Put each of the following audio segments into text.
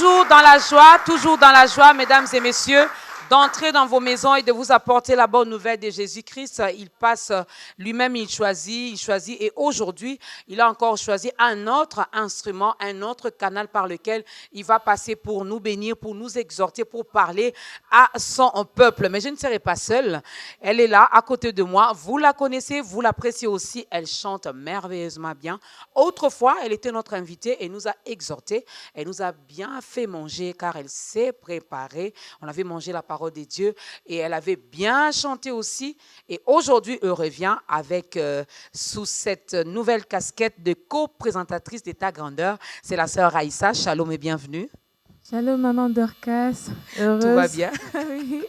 toujours dans la joie, mesdames et messieurs, d'entrer dans vos maisons et de vous apporter la bonne nouvelle de Jésus-Christ. Il passe lui-même, il choisit. Et aujourd'hui, il a encore choisi un autre instrument, un autre canal par lequel il va passer pour nous bénir, pour nous exhorter, pour parler à son peuple. Mais je ne serai pas seule. Elle est là, à côté de moi. Vous la connaissez, vous l'appréciez aussi. Elle chante merveilleusement bien. Autrefois, elle était notre invitée et nous a exhortés. Elle nous a bien fait manger car elle s'est préparée. On avait mangé la parole de Dieu et elle avait bien chanté aussi. Et aujourd'hui, elle revient avec, sous cette nouvelle casquette de co-présentatrice d'État Grandeur. C'est la sœur Aïssa. Shalom et bienvenue. Shalom, maman Dorcas. Heureuse, tout va bien? Oui,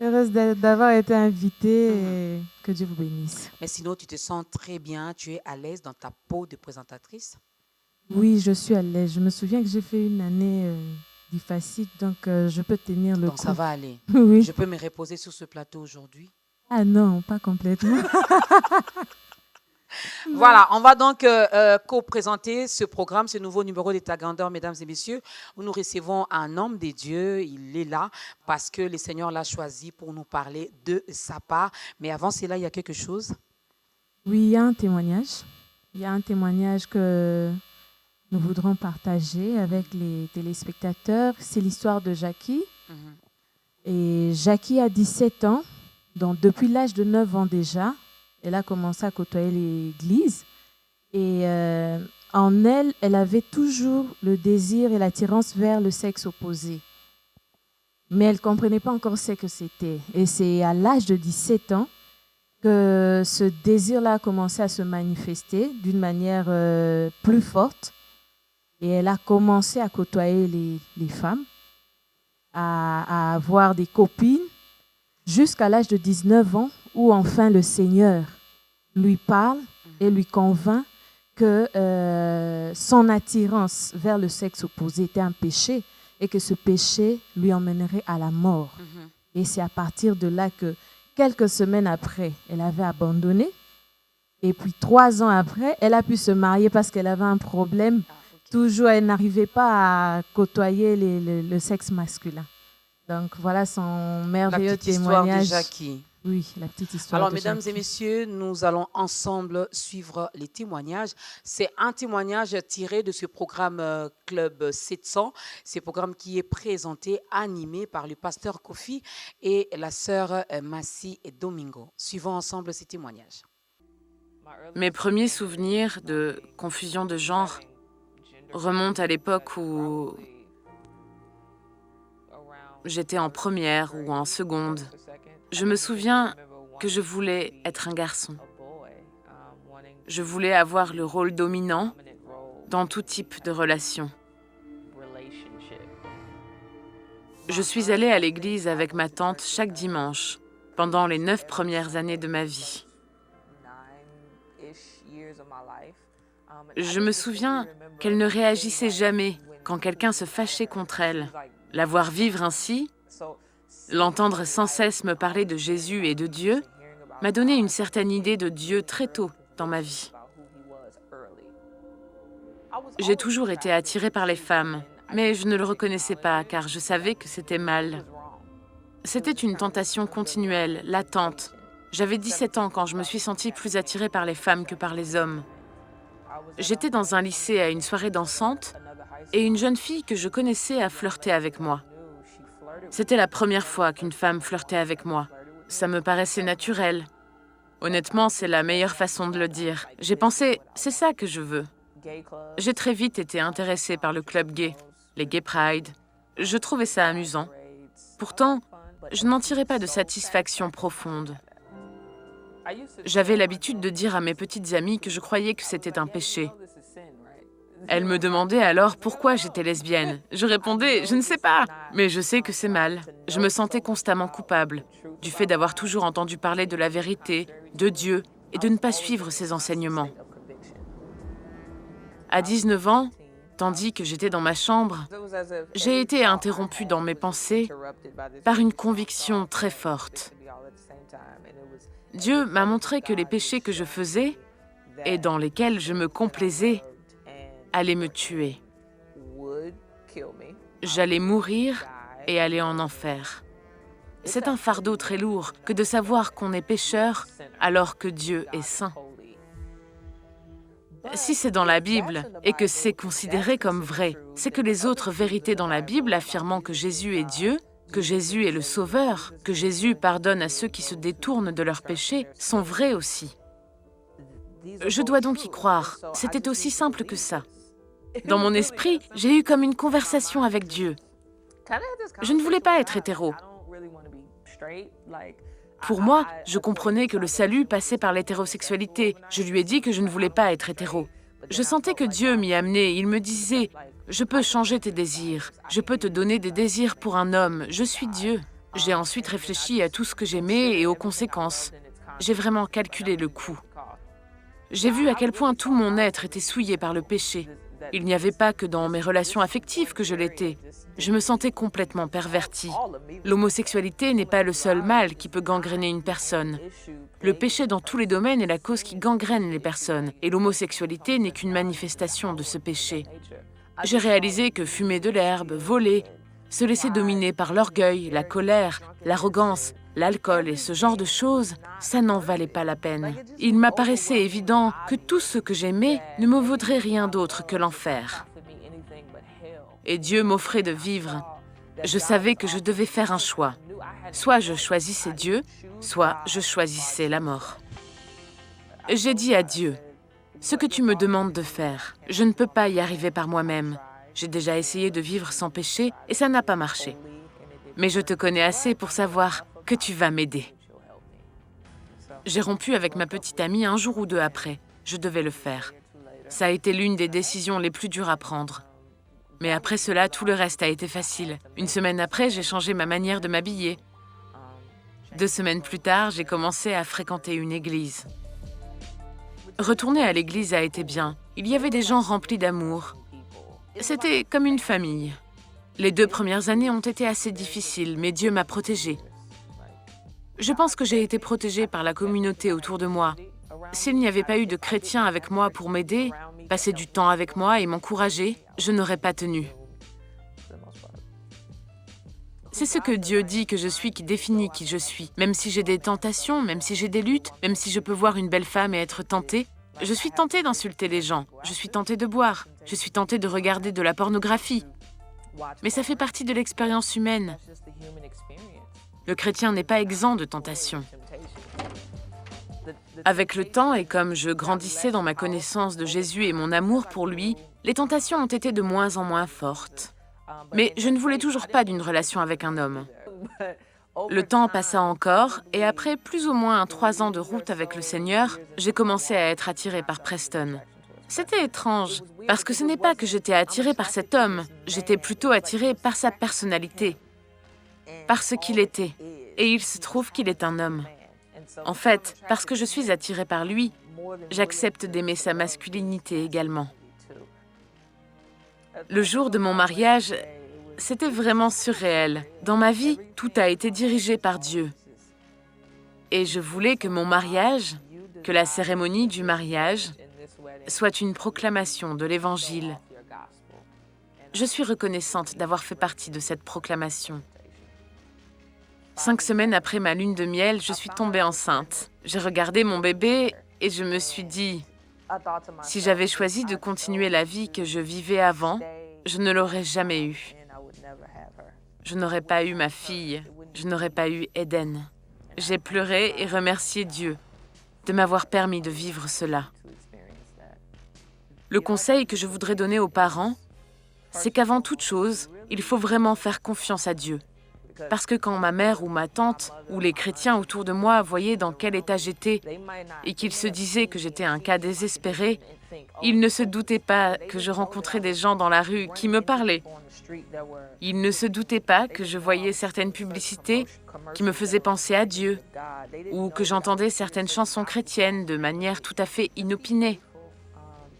heureuse d'avoir été invitée et que Dieu vous bénisse. Mais sinon, tu te sens très bien, tu es à l'aise dans ta peau de présentatrice? Oui, je suis à l'aise. Je me souviens que j'ai fait une année difficile, donc je peux tenir le coup. Donc ça va aller. Oui. Je peux me reposer sur ce plateau aujourd'hui? Ah non, pas complètement. Voilà, on va donc co-présenter ce programme, ce nouveau numéro d'État Grandeur, mesdames et messieurs, où nous recevons un homme de Dieu. Il est là parce que le Seigneur l'a choisi pour nous parler de sa part. Mais avant cela, il y a quelque chose? Oui, il y a un témoignage. Il y a un témoignage que nous voudrons partager avec les téléspectateurs. C'est l'histoire de Jackie. Et Jackie a 17 ans, donc depuis l'âge de 9 ans déjà, elle a commencé à côtoyer l'église. Et en elle, elle avait toujours le désir et l'attirance vers le sexe opposé. Mais elle ne comprenait pas encore ce que c'était. Et c'est à l'âge de 17 ans que ce désir-là a commencé à se manifester d'une manière plus forte. Et elle a commencé à côtoyer les femmes, à avoir des copines, jusqu'à l'âge de 19 ans, où enfin le Seigneur lui parle et lui convainc que son attirance vers le sexe opposé était un péché et que ce péché lui emmènerait à la mort. Et c'est à partir de là que, quelques semaines après, elle avait abandonné. Et puis 3 ans après, elle a pu se marier parce qu'elle avait un problème. Toujours, elle n'arrivait pas à côtoyer le sexe masculin. Donc voilà son merveilleux témoignage. La petite histoire de Jackie. Oui, la petite histoire. Alors, de mesdames Jackie. et messieurs, nous allons ensemble suivre les témoignages. C'est un témoignage tiré de ce programme Club 700. C'est un programme qui est présenté, animé par le pasteur Kofi et la sœur Massi et Domingo. Suivons ensemble ces témoignages. Mes premiers souvenirs de confusion de genre remontent à l'époque où j'étais en première ou en seconde. Je me souviens que je voulais être un garçon. Je voulais avoir le rôle dominant dans tout type de relation. Je suis allée à l'église avec ma tante chaque dimanche pendant les 9 premières années de ma vie. Je me souviens qu'elle ne réagissait jamais quand quelqu'un se fâchait contre elle. La voir vivre ainsi, l'entendre sans cesse me parler de Jésus et de Dieu, m'a donné une certaine idée de Dieu très tôt dans ma vie. J'ai toujours été attirée par les femmes, mais je ne le reconnaissais pas car je savais que c'était mal. C'était une tentation continuelle, latente. J'avais 17 ans quand je me suis sentie plus attirée par les femmes que par les hommes. J'étais dans un lycée à une soirée dansante et une jeune fille que je connaissais a flirté avec moi. C'était la première fois qu'une femme flirtait avec moi. Ça me paraissait naturel. Honnêtement, c'est la meilleure façon de le dire. J'ai pensé, c'est ça que je veux. J'ai très vite été intéressée par le club gay, les gay pride. Je trouvais ça amusant. Pourtant, je n'en tirais pas de satisfaction profonde. J'avais l'habitude de dire à mes petites amies que je croyais que c'était un péché. Elles me demandaient alors pourquoi j'étais lesbienne. Je répondais, je ne sais pas, mais je sais que c'est mal. Je me sentais constamment coupable du fait d'avoir toujours entendu parler de la vérité, de Dieu, et de ne pas suivre ses enseignements. À 19 ans, tandis que j'étais dans ma chambre, j'ai été interrompue dans mes pensées par une conviction très forte. Dieu m'a montré que les péchés que je faisais et dans lesquels je me complaisais allaient me tuer. j'allais mourir et aller en enfer. C'est un fardeau très lourd que de savoir qu'on est pécheur alors que Dieu est saint. Si c'est dans la Bible et que c'est considéré comme vrai, c'est que les autres vérités dans la Bible affirmant que Jésus est Dieu, que Jésus est le Sauveur, que Jésus pardonne à ceux qui se détournent de leurs péchés, sont vraies aussi. Je dois donc y croire. C'était aussi simple que ça. Dans mon esprit, j'ai eu comme une conversation avec Dieu. Je ne voulais pas être hétéro. Pour moi, je comprenais que le salut passait par l'hétérosexualité. Je lui ai dit que je ne voulais pas être hétéro. Je sentais que Dieu m'y amenait. Il me disait, « Je peux changer tes désirs. Je peux te donner des désirs pour un homme. Je suis Dieu. » J'ai ensuite réfléchi à tout ce que j'aimais et aux conséquences. J'ai vraiment calculé le coût. J'ai vu à quel point tout mon être était souillé par le péché. Il n'y avait pas que dans mes relations affectives que je l'étais. Je me sentais complètement pervertie. L'homosexualité n'est pas le seul mal qui peut gangréner une personne. Le péché dans tous les domaines est la cause qui gangrène les personnes, et l'homosexualité n'est qu'une manifestation de ce péché. J'ai réalisé que fumer de l'herbe, voler, se laisser dominer par l'orgueil, la colère, l'arrogance, l'alcool et ce genre de choses, ça n'en valait pas la peine. Il m'apparaissait évident que tout ce que j'aimais ne me vaudrait rien d'autre que l'enfer. Et Dieu m'offrait de vivre. Je savais que je devais faire un choix. Soit je choisissais Dieu, soit je choisissais la mort. J'ai dit à Dieu, « Ce que tu me demandes de faire, je ne peux pas y arriver par moi-même. J'ai déjà essayé de vivre sans péché et ça n'a pas marché. Mais je te connais assez pour savoir que tu vas m'aider. » J'ai rompu avec ma petite amie un jour ou deux après. Je devais le faire. Ça a été l'une des décisions les plus dures à prendre. Mais après cela, tout le reste a été facile. Une semaine après, j'ai changé ma manière de m'habiller. 2 semaines plus tard, j'ai commencé à fréquenter une église. Retourner à l'église a été bien. Il y avait des gens remplis d'amour. C'était comme une famille. Les 2 premières années ont été assez difficiles, mais Dieu m'a protégée. Je pense que j'ai été protégée par la communauté autour de moi. S'il n'y avait pas eu de chrétiens avec moi pour m'aider, passer du temps avec moi et m'encourager, je n'aurais pas tenu. C'est ce que Dieu dit que je suis qui définit qui je suis. Même si j'ai des tentations, même si j'ai des luttes, même si je peux voir une belle femme et être tentée, je suis tentée d'insulter les gens, je suis tentée de boire, je suis tentée de regarder de la pornographie. Mais ça fait partie de l'expérience humaine. Le chrétien n'est pas exempt de tentation. Avec le temps et comme je grandissais dans ma connaissance de Jésus et mon amour pour lui, les tentations ont été de moins en moins fortes. Mais je ne voulais toujours pas d'une relation avec un homme. Le temps passa encore et après plus ou moins 3 ans de route avec le Seigneur, j'ai commencé à être attirée par Preston. C'était étrange, parce que ce n'est pas que j'étais attirée par cet homme, j'étais plutôt attirée par sa personnalité, par ce qu'il était. Et il se trouve qu'il est un homme. En fait, parce que je suis attirée par lui, j'accepte d'aimer sa masculinité également. Le jour de mon mariage, c'était vraiment surréel. Dans ma vie, tout a été dirigé par Dieu. Et je voulais que mon mariage, que la cérémonie du mariage, soit une proclamation de l'Évangile. Je suis reconnaissante d'avoir fait partie de cette proclamation. 5 semaines après ma lune de miel, je suis tombée enceinte. J'ai regardé mon bébé et je me suis dit, si j'avais choisi de continuer la vie que je vivais avant, je ne l'aurais jamais eue. Je n'aurais pas eu ma fille, je n'aurais pas eu Eden. J'ai pleuré et remercié Dieu de m'avoir permis de vivre cela. Le conseil que je voudrais donner aux parents, c'est qu'avant toute chose, il faut vraiment faire confiance à Dieu. Parce que quand ma mère ou ma tante ou les chrétiens autour de moi voyaient dans quel état j'étais et qu'ils se disaient que j'étais un cas désespéré, ils ne se doutaient pas que je rencontrais des gens dans la rue qui me parlaient. Ils ne se doutaient pas que je voyais certaines publicités qui me faisaient penser à Dieu ou que j'entendais certaines chansons chrétiennes de manière tout à fait inopinée.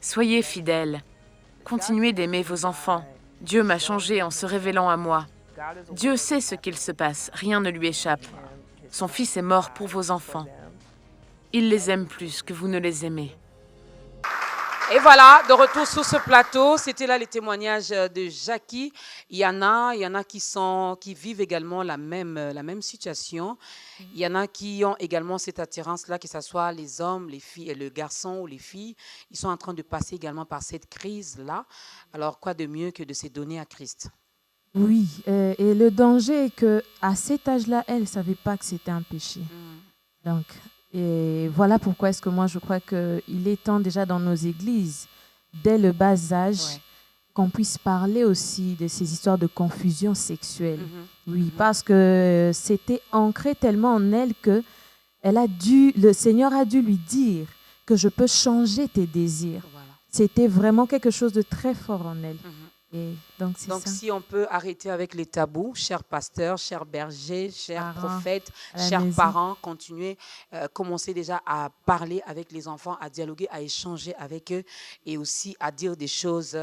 Soyez fidèles. Continuez d'aimer vos enfants. Dieu m'a changé en se révélant à moi. Dieu sait ce qu'il se passe, rien ne lui échappe. Son Fils est mort pour vos enfants. Il les aime plus que vous ne les aimez. Et voilà, de retour sur ce plateau, c'était là les témoignages de Jackie. Il y en a qui vivent également la même situation. Il y en a qui ont également cette attirance-là, que ce soit les hommes, les filles, le garçon ou les filles. Ils sont en train de passer également par cette crise-là. Alors, quoi de mieux que de se donner à Christ? Oui, et le danger est qu'à cet âge-là, elle ne savait pas que c'était un péché. Donc, et voilà pourquoi est-ce que moi je crois qu'il est temps déjà dans nos églises, dès le bas âge, qu'on puisse parler aussi de ces histoires de confusion sexuelle. Oui, parce que c'était ancré tellement en elle que le Seigneur a dû lui dire que je peux changer tes désirs. Voilà. C'était vraiment quelque chose de très fort en elle. Et donc, si on peut arrêter avec les tabous, chers pasteurs, chers bergers, chers prophètes, chers parents, commencer déjà à parler avec les enfants, à dialoguer, à échanger avec eux et aussi à dire des choses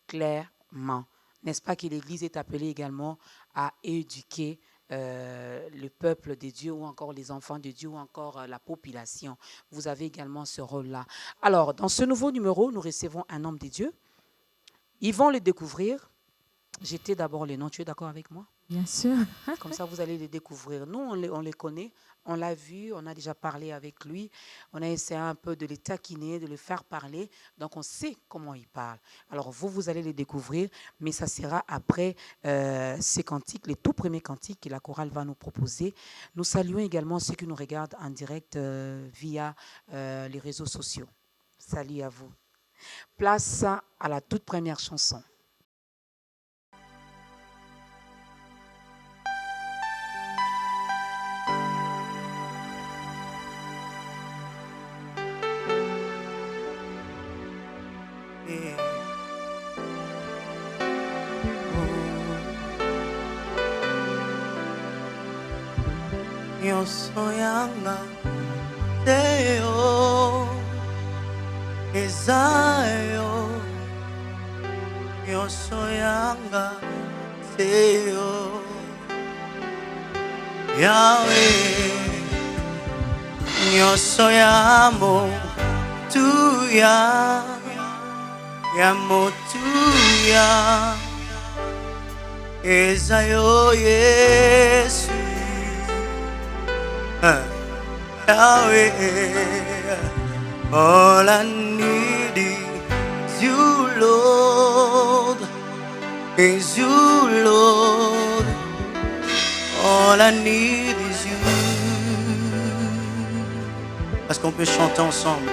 clairement. N'est-ce pas que l'Église est appelée également à éduquer le peuple de Dieu ou encore les enfants de Dieu ou encore la population? Vous avez également ce rôle-là. Alors, dans ce nouveau numéro, nous recevons un homme de Dieu. Ils vont le découvrir. J'étais d'abord les noms. Tu es d'accord avec moi? Bien sûr. Comme ça, vous allez les découvrir. Nous, on les connaît. On l'a vu. On a déjà parlé avec lui. On a essayé un peu de les taquiner, de le faire parler. Donc, on sait comment il parle. Alors, vous allez les découvrir. Mais ça sera après ces cantiques, les tout premiers cantiques que la chorale va nous proposer. Nous saluons également ceux qui nous regardent en direct via les réseaux sociaux. Salut à vous. Place à la toute première chanson. Yosoyanga Teo Ezayo Yosoyanga Teo Yahweh Yosoyamo Tuya Yamo Tuya Ezayo Yesu Yahweh, all I need is you, Lord, is you, Lord, all I need is you. Est-ce qu'on peut chanter ensemble?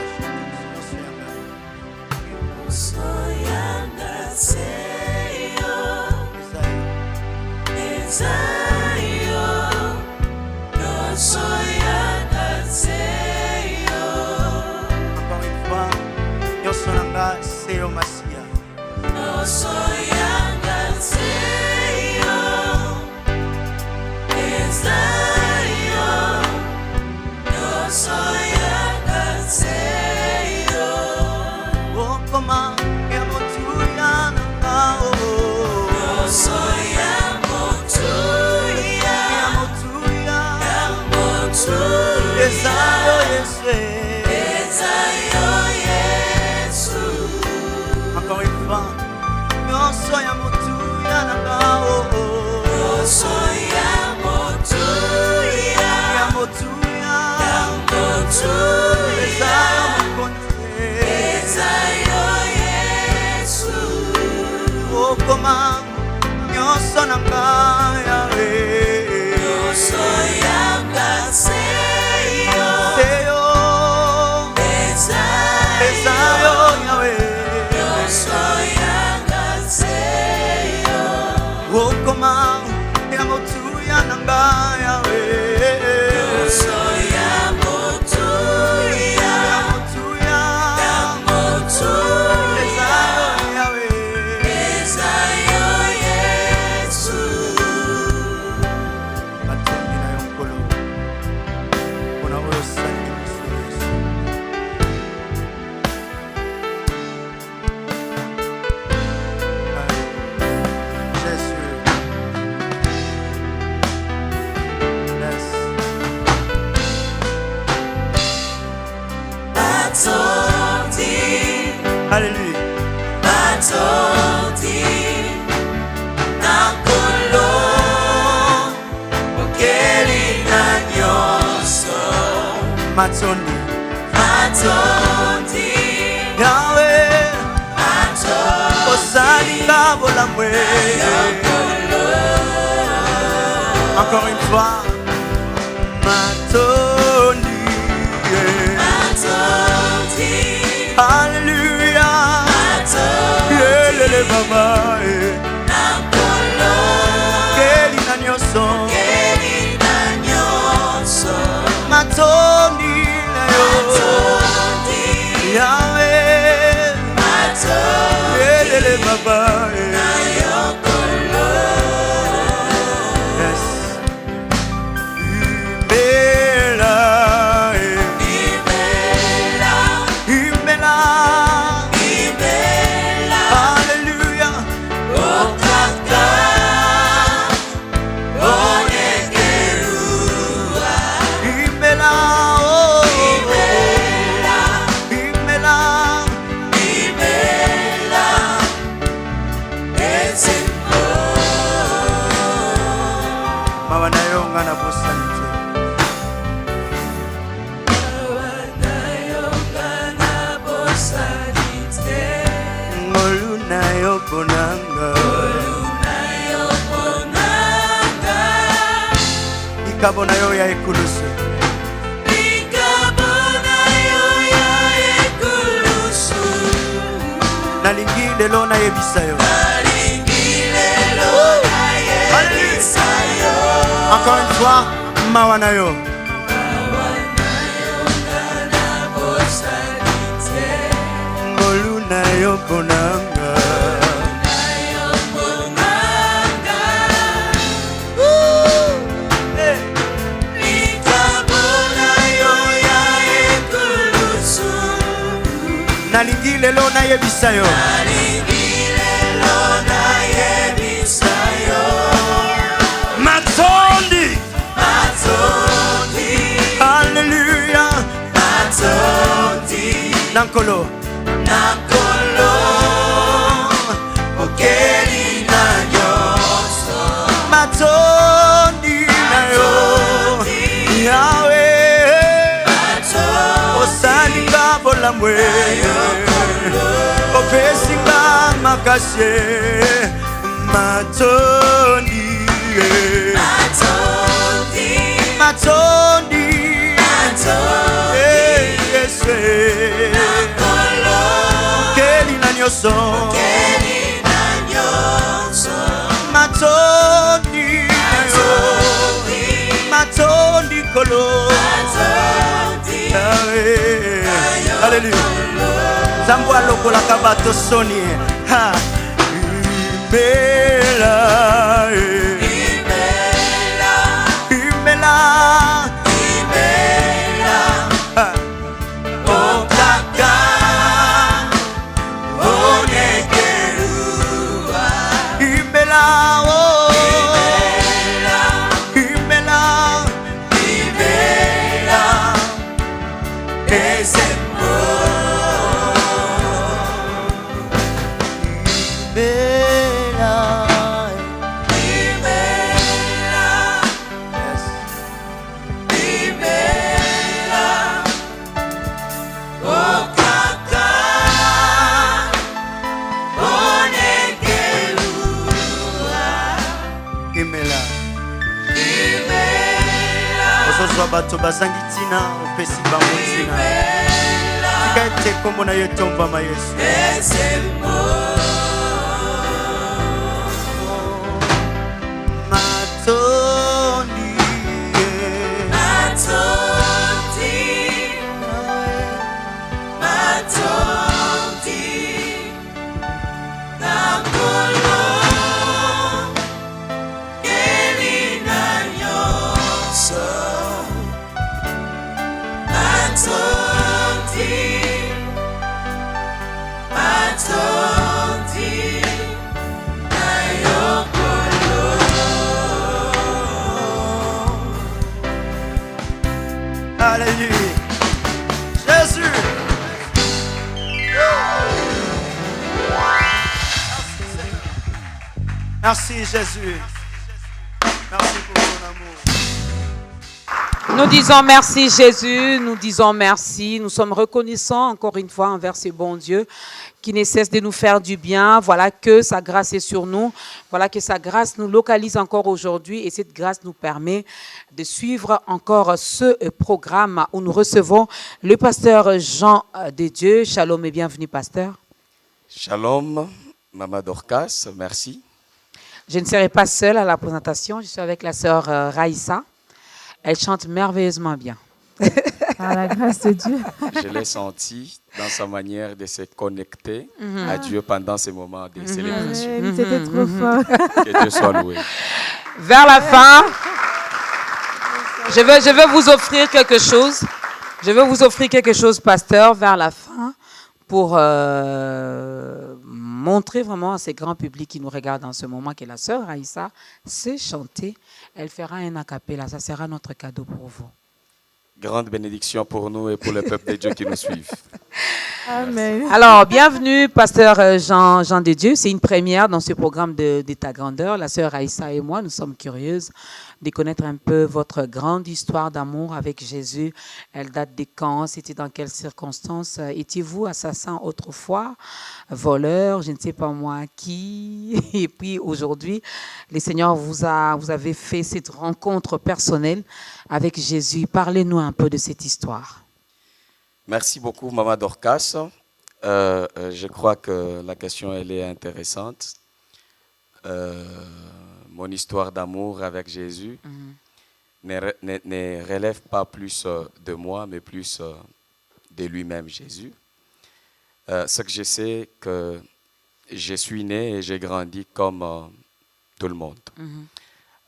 Seyo Masia. No soy Seyo, Ezayo. No soy Seyo. Oh, como amo tuya nao. No soy amo tuya. Amo tuya. Ezayo Yesu. Yo soy amo tuya nao. Yo soy amo tuya. Amo tuya. Amo tuya. Ezayo mukonte. Ezayo Yesu. Oh koma yo sonanga Yahweh. Yo soy amo Seyo. Seyo. Ezayo Yahweh. Oh, come on, amo tuya nanga Yahweh. Yo soy amo tuya. Amo tuya. Amo tuya. Ezayo Yahweh. Ezayo Yesu. Alléluia. Matondi nakolo okeli na nyonso. Matondi. Matondi Yahweh. Matondi Osalinga bolamwe. Encore une fois. Matondi. Matondi Alléluia. Matondi Yelele baba. nakolo Keli na nyonso. okeli na nyonso. Matondi na yo. Matondi Yahweh. Matondi Yelele baba. na yokolo. Yes. Imela. Imela Imela. Imela Alléluia. okaka onekerua. Imela. Oh. Imela Imela. Imela ezembo. Mawa na yo nga na bosani te. Wanayongana bosani te. Ngolu na yo bonanga. Unayobonanga Ikabo na yo ya ekulusu. likabo nayo ya ekulusu. Nalingi lelo nayebisa yo. Nalingi lelo nayebisa yo. Encore une fois, mawa na yo. Wanayongana bosani te. Ngolu na yo bonanga. Unayobonanga likabo nayo ya ekulusu. Nalingi lelo nayebisa yo. Nalingi lelo nayebisa yo. Matondi. Matondi Alléluia. Matondi Nankolo. nakolo okeli na nyonso. Matondi na yo. Yahweh. Osalinga bolamwe. Opesinga makashe. Matondi. Matondi Matondi. Matondi Yes. nakolo Keli na nyonso. okeli na nyonso. Matondi na yo. Matondi Matondi kolo. Matondi Yahweh. Alléluia. Zambo alokolaka bato soni. Ha. Imela. Imela Imela. Imela Ha. okaka onekerua. Imela. Oh. Imela Imela. Imela ezembo. Imela. Imela Yes. Imela okaka onekerua. Imela. Imela Ozozwa bato bazangi ntina opesi bango ntina. Tika ete kombo na yo etombama Yesu. ezembo. Matondi. Matondi Matondi nakolo keli na nyonso. Matondi Matondi na yokolo. Alléluia. Jésus. Merci Jésus. Merci pour ton amour. Nous disons merci Jésus, nous disons merci, nous sommes reconnaissants encore une fois envers ce bon Dieu qui ne cesse de nous faire du bien. Voilà que sa grâce est sur nous, voilà que sa grâce nous localise encore aujourd'hui et cette grâce nous permet de suivre encore ce programme où nous recevons le pasteur Jean de Dieu. Shalom et bienvenue pasteur. Shalom, Maman Dorcas, merci. Je ne serai pas seule à la présentation, je suis avec la sœur Raïssa. Elle chante merveilleusement bien. Par la grâce de Dieu. Je l'ai senti dans sa manière de se connecter à Dieu pendant ces moments de célébration. Amen. C'était trop fort. Que Dieu soit loué. Vers la fin, je vais vous offrir quelque chose. Je vais vous offrir quelque chose, pasteur, vers la fin, pour montrer vraiment à ces grands publics qui nous regardent en ce moment que la sœur Raïssa sait chanter. Elle fera un a cappella. Ça sera notre cadeau pour vous. Grande bénédiction pour nous et pour le peuple de Dieu qui nous suivent. Amen. Alors, bienvenue, pasteur Jean de Dieu. C'est une première dans ce programme de ta grandeur. La sœur Raïssa et moi, nous sommes curieuses de connaître un peu votre grande histoire d'amour avec Jésus. Elle date de quand? C'était dans quelles circonstances? Étiez-vous assassin autrefois? Voleur? Je ne sais pas moi qui? Et puis aujourd'hui, le Seigneur vous avez fait cette rencontre personnelle avec Jésus. Parlez-nous un peu de cette histoire. Merci beaucoup, Maman Dorcas. Je crois que la question elle est intéressante. Mon histoire d'amour avec Jésus ne relève pas plus de moi, mais plus de lui-même, Jésus. Ce que je sais, que je suis né et j'ai grandi comme tout le monde,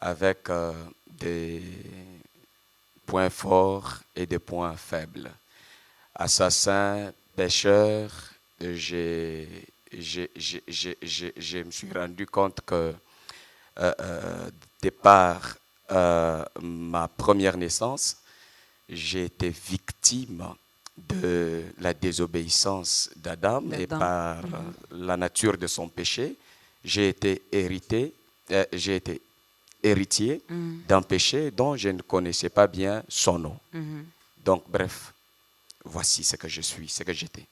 avec des points forts et des points faibles. Assassin, pécheur, je me suis rendu compte que de par ma première naissance, j'ai été victime de la désobéissance d'Adam et par la nature de son péché, j'ai été héritier d'un péché dont je ne connaissais pas bien son nom. Donc, bref, voici ce que je suis, ce que j'étais.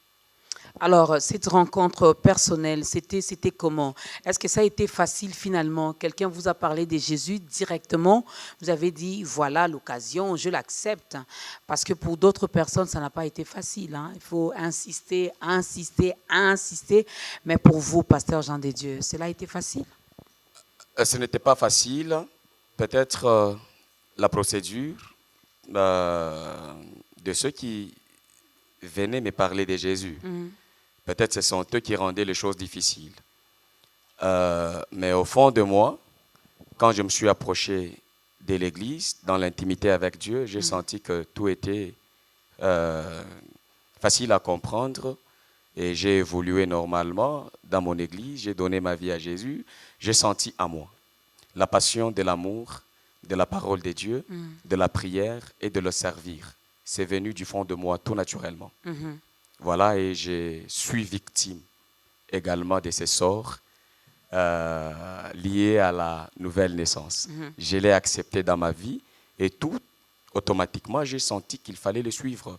Alors, cette rencontre personnelle, c'était comment? Est-ce que ça a été facile finalement? Quelqu'un vous a parlé de Jésus directement? Vous avez dit, voilà l'occasion, je l'accepte. Parce que pour d'autres personnes, ça n'a pas été facile. Hein? Il faut insister. Mais pour vous, pasteur Jean de Dieu, cela a été facile? Ce n'était pas facile. Peut-être la procédure de ceux qui venaient me parler de Jésus. Peut-être ce sont eux qui rendaient les choses difficiles. Mais au fond de moi, quand je me suis approché de l'Église, dans l'intimité avec Dieu, j'ai senti que tout était facile à comprendre et j'ai évolué normalement dans mon Église. J'ai donné ma vie à Jésus. J'ai senti à moi la passion de l'amour, de la parole de Dieu, de la prière et de le servir. C'est venu du fond de moi tout naturellement. Voilà, et je suis victime également de ces sorts liés à la nouvelle naissance. Je l'ai accepté dans ma vie et tout, automatiquement, j'ai senti qu'il fallait le suivre.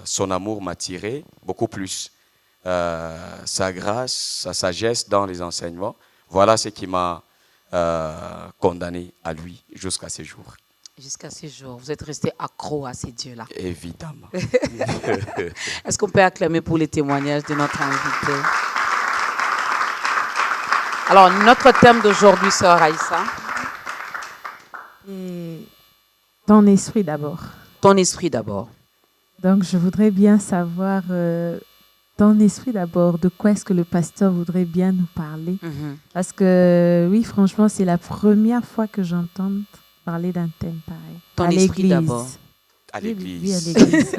Son amour m'attirait beaucoup plus. Sa grâce, sa sagesse dans les enseignements, voilà ce qui m'a condamné à lui jusqu'à ce jour. Jusqu'à ce jour, vous êtes resté accro à ces dieux-là. Évidemment. Est-ce qu'on peut acclamer pour les témoignages de notre invité? Alors, notre thème d'aujourd'hui, sœur Raïssa. Et ton esprit d'abord. Ton esprit d'abord. Donc, je voudrais bien savoir, ton esprit d'abord, de quoi est-ce que le pasteur voudrait bien nous parler? Parce que, oui, franchement, c'est la première fois que j'entends parler d'un thème pareil. Ton à esprit l'église. d'abord. À l'église. Oui, à l'église.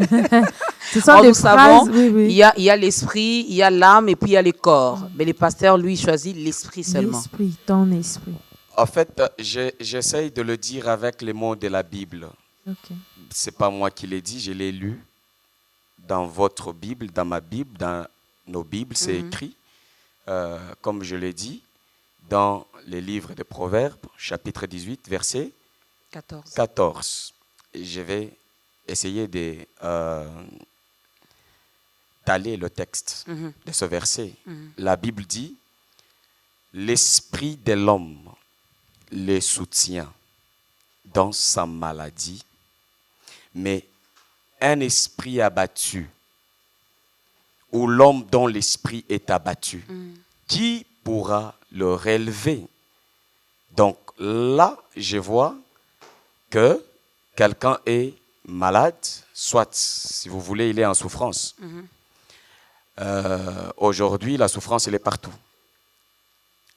Ce sont Or, des nous phrases, savons, oui. il y a l'esprit, il y a l'âme et puis il y a le corps. Mais le pasteur, lui, choisit l'esprit seulement. L'esprit, ton esprit. En fait, j'essaye de le dire avec les mots de la Bible. Ok. Ce n'est pas moi qui l'ai dit, je l'ai lu dans votre Bible, dans ma Bible, dans nos Bibles, c'est écrit. Comme je l'ai dit, dans les livres de Proverbes, chapitre 18, verset 14. 14. Et je vais essayer d'aller le texte de ce verset. La Bible dit, l'esprit de l'homme le soutient dans sa maladie, mais un esprit abattu, ou l'homme dont l'esprit est abattu, qui pourra le relever? Donc là, je vois que quelqu'un est malade, soit, si vous voulez, il est en souffrance. Aujourd'hui, la souffrance, elle est partout.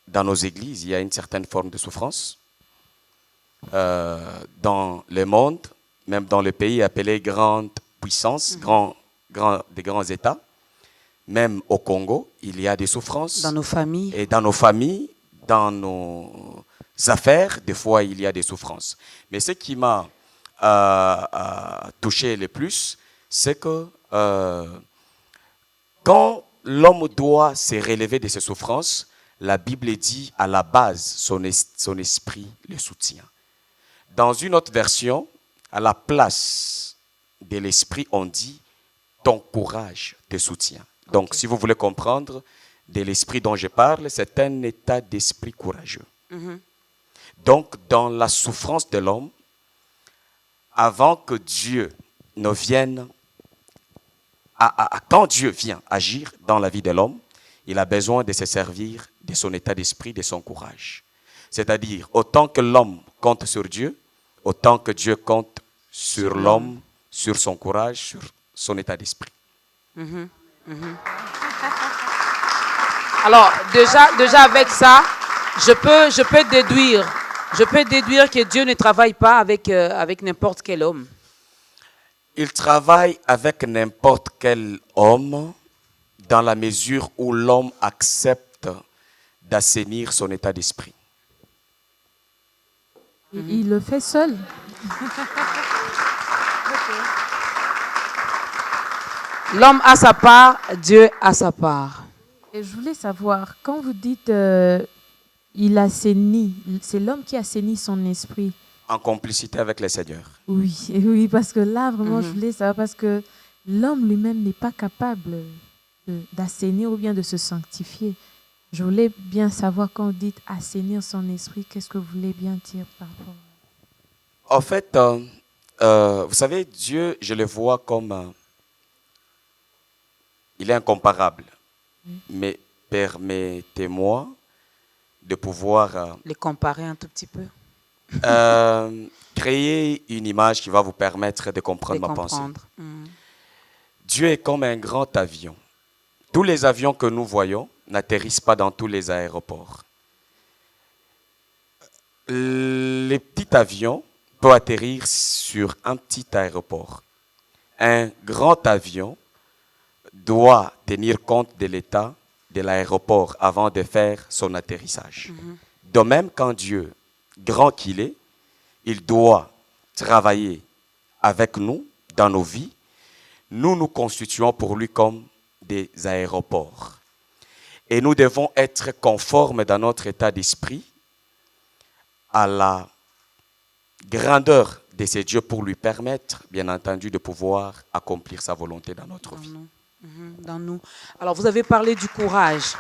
Dans nos églises, il y a une certaine forme de souffrance. Dans le monde, même dans les pays appelés grandes puissances, des grands États, même au Congo, il y a des souffrances. Dans nos familles. Et dans nos familles, dans nos affaires, des fois, il y a des souffrances. Mais ce qui m'a touché le plus, c'est que quand l'homme doit se relever de ses souffrances, la Bible dit à la base, son esprit le soutient. Dans une autre version, à la place de l'esprit, on dit ton courage te soutient. Donc, si vous voulez comprendre de l'esprit dont je parle, c'est un état d'esprit courageux. Donc, dans la souffrance de l'homme, avant que Dieu ne vienne, quand Dieu vient agir dans la vie de l'homme, il a besoin de se servir de son état d'esprit, de son courage. C'est-à-dire, autant que l'homme compte sur Dieu, autant que Dieu compte sur l'homme, sur son courage, sur son état d'esprit. Alors, déjà avec ça, je peux déduire que Dieu ne travaille pas avec n'importe quel homme. Il travaille avec n'importe quel homme dans la mesure où l'homme accepte d'assainir son état d'esprit. Il le fait seul. L'homme a sa part, Dieu a sa part. Et je voulais savoir, quand vous dites il assainit, c'est l'homme qui assainit son esprit. En complicité avec le Seigneur. Oui, parce que là, vraiment, je voulais savoir, parce que l'homme lui-même n'est pas capable d'assainir ou bien de se sanctifier. Je voulais bien savoir, quand vous dites assainir son esprit, qu'est-ce que vous voulez bien dire par rapport à... En fait, vous savez, Dieu, je le vois comme... il est incomparable. Mais permettez-moi de pouvoir... les comparer un tout petit peu. Créer une image qui va vous permettre de comprendre ma pensée. Dieu est comme un grand avion. Tous les avions que nous voyons n'atterrissent pas dans tous les aéroports. Les petits avions peuvent atterrir sur un petit aéroport. Un grand avion doit tenir compte de l'état de l'aéroport avant de faire son atterrissage. De même, quand Dieu, grand qu'il est, il doit travailler avec nous dans nos vies. Nous nous constituons pour lui comme des aéroports. Et nous devons être conformes dans notre état d'esprit à la grandeur de ce Dieu pour lui permettre, bien entendu, de pouvoir accomplir sa volonté dans notre vie. Dans nous. Alors, vous avez parlé du courage.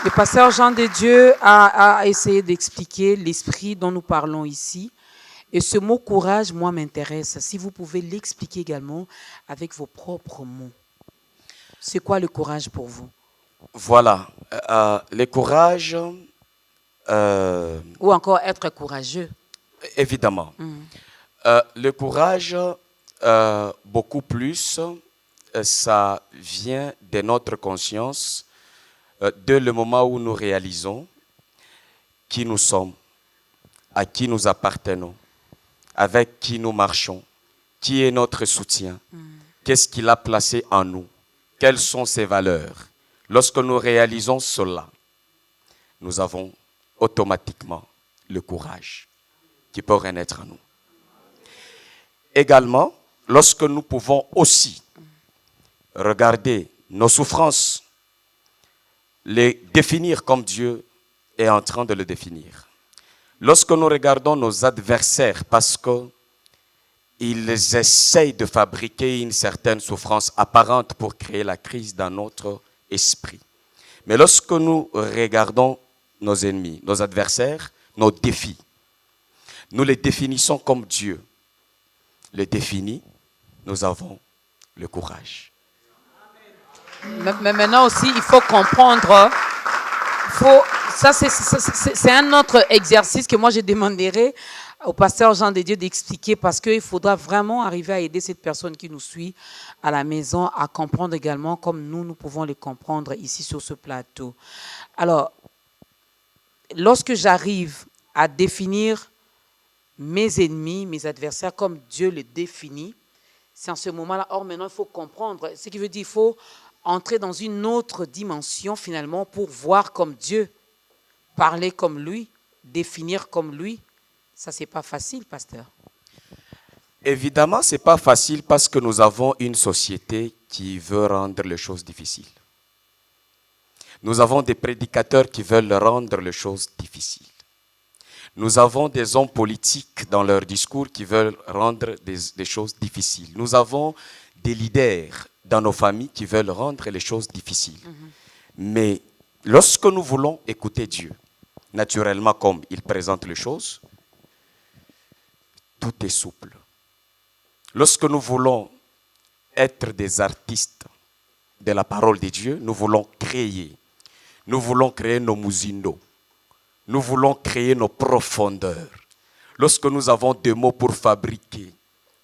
Le pasteur Jean de Dieu a essayé d'expliquer l'esprit dont nous parlons ici. Et ce mot courage, moi, m'intéresse. Si vous pouvez l'expliquer également avec vos propres mots. C'est quoi le courage pour vous? Voilà. Le courage... ou encore être courageux. Évidemment. Le courage, beaucoup plus, ça vient de notre conscience dès le moment où nous réalisons qui nous sommes, à qui nous appartenons, avec qui nous marchons, qui est notre soutien, qu'est-ce qu'il a placé en nous, quelles sont ses valeurs. Lorsque nous réalisons cela, nous avons automatiquement le courage qui peut renaître en nous. Également, lorsque nous pouvons aussi regarder nos souffrances les définir comme Dieu est en train de le définir. Lorsque nous regardons nos adversaires, parce qu'ils essayent de fabriquer une certaine souffrance apparente pour créer la crise dans notre esprit. Mais lorsque nous regardons nos ennemis, nos adversaires, nos défis, nous les définissons comme Dieu les définit, nous avons le courage. Mais maintenant aussi, il faut comprendre, ça c'est un autre exercice que moi je demanderai au pasteur Jean de Dieu d'expliquer, parce qu'il faudra vraiment arriver à aider cette personne qui nous suit à la maison à comprendre également comme nous pouvons les comprendre ici sur ce plateau. Alors, lorsque j'arrive à définir mes ennemis, mes adversaires comme Dieu les définit, c'est en ce moment-là. Or, maintenant, il faut comprendre, ce qui veut dire qu'il faut entrer dans une autre dimension finalement pour voir comme Dieu, parler comme lui, définir comme lui. Ça, c'est pas facile, pasteur. Évidemment, ce n'est pas facile parce que nous avons une société qui veut rendre les choses difficiles. Nous avons des prédicateurs qui veulent rendre les choses difficiles. Nous avons des hommes politiques dans leur discours qui veulent rendre des choses difficiles. Nous avons des leaders dans nos familles qui veulent rendre les choses difficiles. Mais lorsque nous voulons écouter Dieu, naturellement comme il présente les choses, tout est souple. Lorsque nous voulons être des artistes de la parole de Dieu, nous voulons créer. Nous voulons créer nos musinos. Nous voulons créer nos profondeurs. Lorsque nous avons des mots pour fabriquer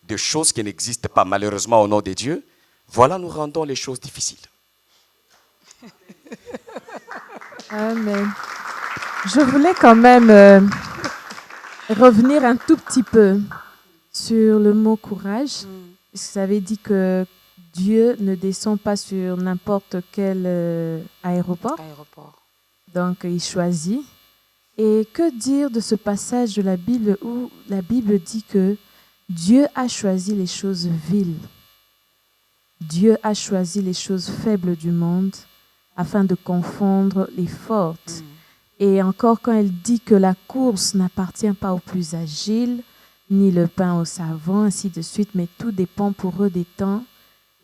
des choses qui n'existent pas malheureusement au nom de Dieu, voilà, nous rendons les choses difficiles. Amen. Je voulais quand même revenir un tout petit peu sur le mot courage. Vous avez dit que Dieu ne descend pas sur n'importe quel aéroport. Donc, il choisit. Et que dire de ce passage de la Bible où la Bible dit que Dieu a choisi les choses viles. Dieu a choisi les choses faibles du monde afin de confondre les fortes. Et encore quand elle dit que la course n'appartient pas aux plus agiles, ni le pain aux savants, ainsi de suite, mais tout dépend pour eux des temps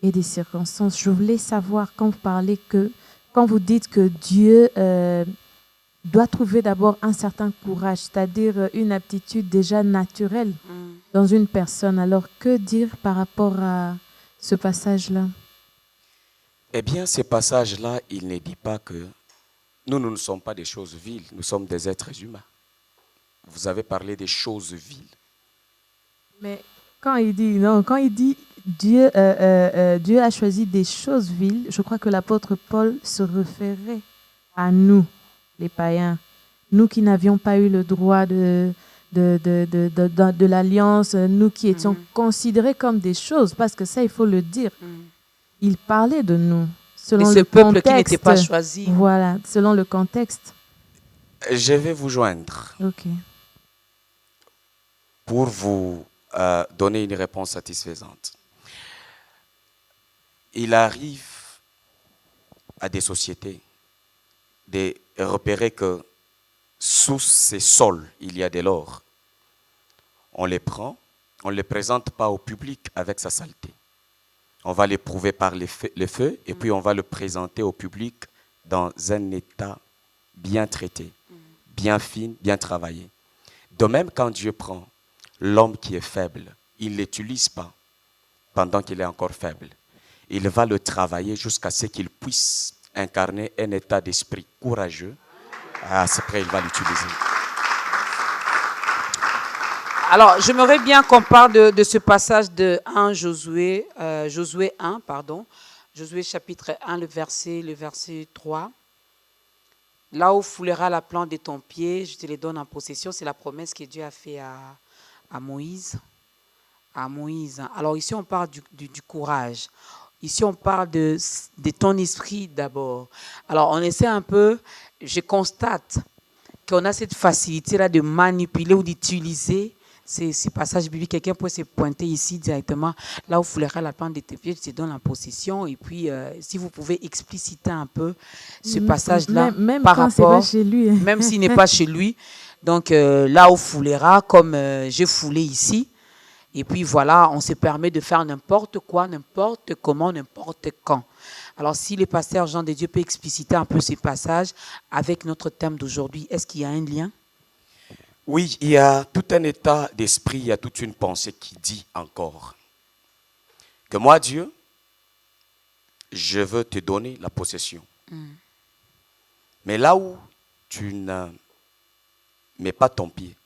et des circonstances. Je voulais savoir quand vous dites que Dieu doit trouver d'abord un certain courage, c'est-à-dire une aptitude déjà naturelle dans une personne. Alors que dire par rapport à ce passage-là? Eh bien, ce passage-là, il ne dit pas que nous ne sommes pas des choses viles, nous sommes des êtres humains. Vous avez parlé des choses viles. Mais quand il dit Dieu a choisi des choses viles, je crois que l'apôtre Paul se référait à nous, les païens, nous qui n'avions pas eu le droit de l'alliance, nous qui étions considérés comme des choses, parce que ça, il faut le dire. Il parlait de nous, selon le peuple contexte. Qui n'était pas choisi. Voilà, selon le contexte. Je vais vous joindre pour vous donner une réponse satisfaisante. Il arrive à des sociétés de repérer que sous ces sols, il y a de l'or. On les prend, on ne les présente pas au public avec sa saleté. On va l'éprouver par le feu et puis on va le présenter au public dans un état bien traité, bien fin, bien travaillé. De même, quand Dieu prend l'homme qui est faible, il ne l'utilise pas pendant qu'il est encore faible. Il va le travailler jusqu'à ce qu'il puisse incarner un état d'esprit courageux. Après, il va l'utiliser. Alors, j'aimerais bien qu'on parle de ce passage de 1 Josué 1, Josué chapitre 1, le verset 3. Là où foulera la plante de ton pied, je te les donne en possession. C'est la promesse que Dieu a faite à Moïse. Alors ici, on parle du courage. Ici, on parle de ton esprit d'abord. Alors, on essaie un peu, je constate qu'on a cette facilité-là de manipuler ou d'utiliser ces passages bibliques, quelqu'un peut se pointer ici directement, là où foulera la plante de tes pieds, je te donne la possession. Et puis, si vous pouvez expliciter un peu ce passage-là Même par quand c'est rapport, pas chez lui. même s'il n'est pas chez lui. Donc, là où foulera, comme j'ai foulé ici. Et puis voilà, on se permet de faire n'importe quoi, n'importe comment, n'importe quand. Alors, si le pasteur Jean de Dieu peut expliciter un peu ces passages avec notre thème d'aujourd'hui, est-ce qu'il y a un lien? Oui, il y a tout un état d'esprit, il y a toute une pensée qui dit encore que moi, Dieu, je veux te donner la possession. Mais là où tu ne mets pas ton pied,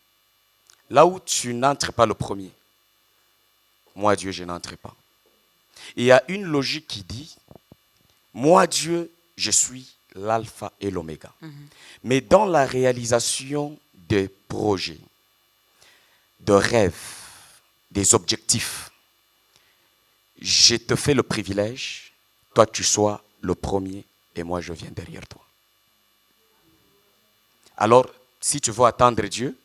là où tu n'entres pas le premier, moi, Dieu, je n'entre pas. Et il y a une logique qui dit, moi, Dieu, je suis l'alpha et l'oméga. Mais dans la réalisation des projets, de rêves, des objectifs, je te fais le privilège, toi tu sois le premier et moi je viens derrière toi. Alors, si tu veux attendre Dieu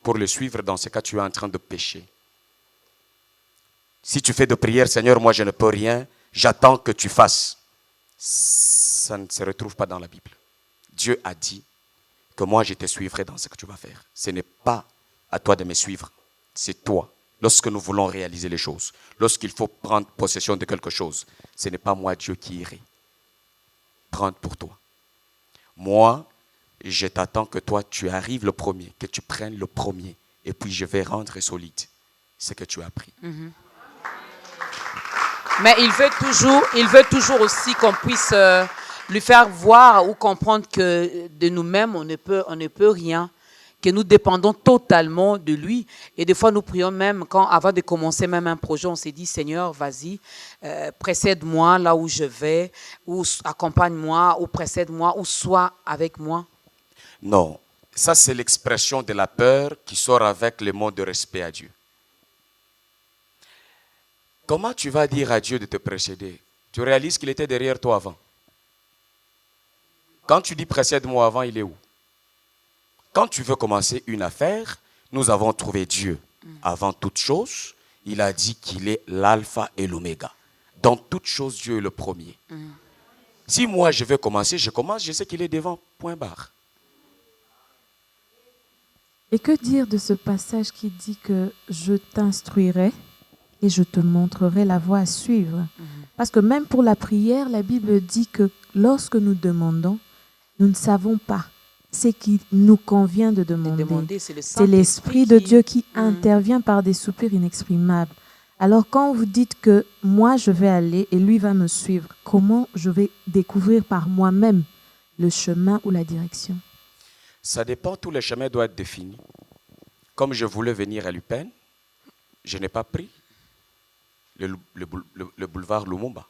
pour le suivre, dans ce cas tu es en train de pécher. Si tu fais de prière, Seigneur, moi je ne peux rien, j'attends que tu fasses. Ça ne se retrouve pas dans la Bible. Dieu a dit que moi je te suivrai dans ce que tu vas faire. Ce n'est pas à toi de me suivre, c'est toi. Lorsque nous voulons réaliser les choses, lorsqu'il faut prendre possession de quelque chose, ce n'est pas moi Dieu qui irai prendre pour toi. Moi, je t'attends que toi tu arrives le premier, que tu prennes le premier, et puis je vais rendre solide ce que tu as pris. Mais il veut toujours aussi qu'on puisse lui faire voir ou comprendre que de nous-mêmes, on ne peut rien, que nous dépendons totalement de lui. Et des fois, nous prions même, avant de commencer même un projet, on s'est dit, Seigneur, vas-y, précède-moi là où je vais, ou accompagne-moi, ou précède-moi, ou sois avec moi. Non, ça c'est l'expression de la peur qui sort avec le mot de respect à Dieu. Comment tu vas dire à Dieu de te précéder? Tu réalises qu'il était derrière toi avant. Quand tu dis précède-moi avant, il est où? Quand tu veux commencer une affaire, nous avons trouvé Dieu. Avant toute chose, il a dit qu'il est l'alpha et l'oméga. Dans toute chose, Dieu est le premier. Si moi je veux commencer, je commence, je sais qu'il est devant, point barre. Et que dire de ce passage qui dit que je t'instruirai et je te montrerai la voie à suivre? Parce que même pour la prière, la Bible dit que lorsque nous demandons, nous ne savons pas ce qui nous convient de demander. C'est l'Esprit de Dieu qui intervient par des soupirs inexprimables. Alors quand vous dites que moi je vais aller et lui va me suivre, comment je vais découvrir par moi-même le chemin ou la direction? Ça dépend, tous les chemins doivent être définis. Comme je voulais venir à Lupin, je n'ai pas pris le boulevard Lumumba.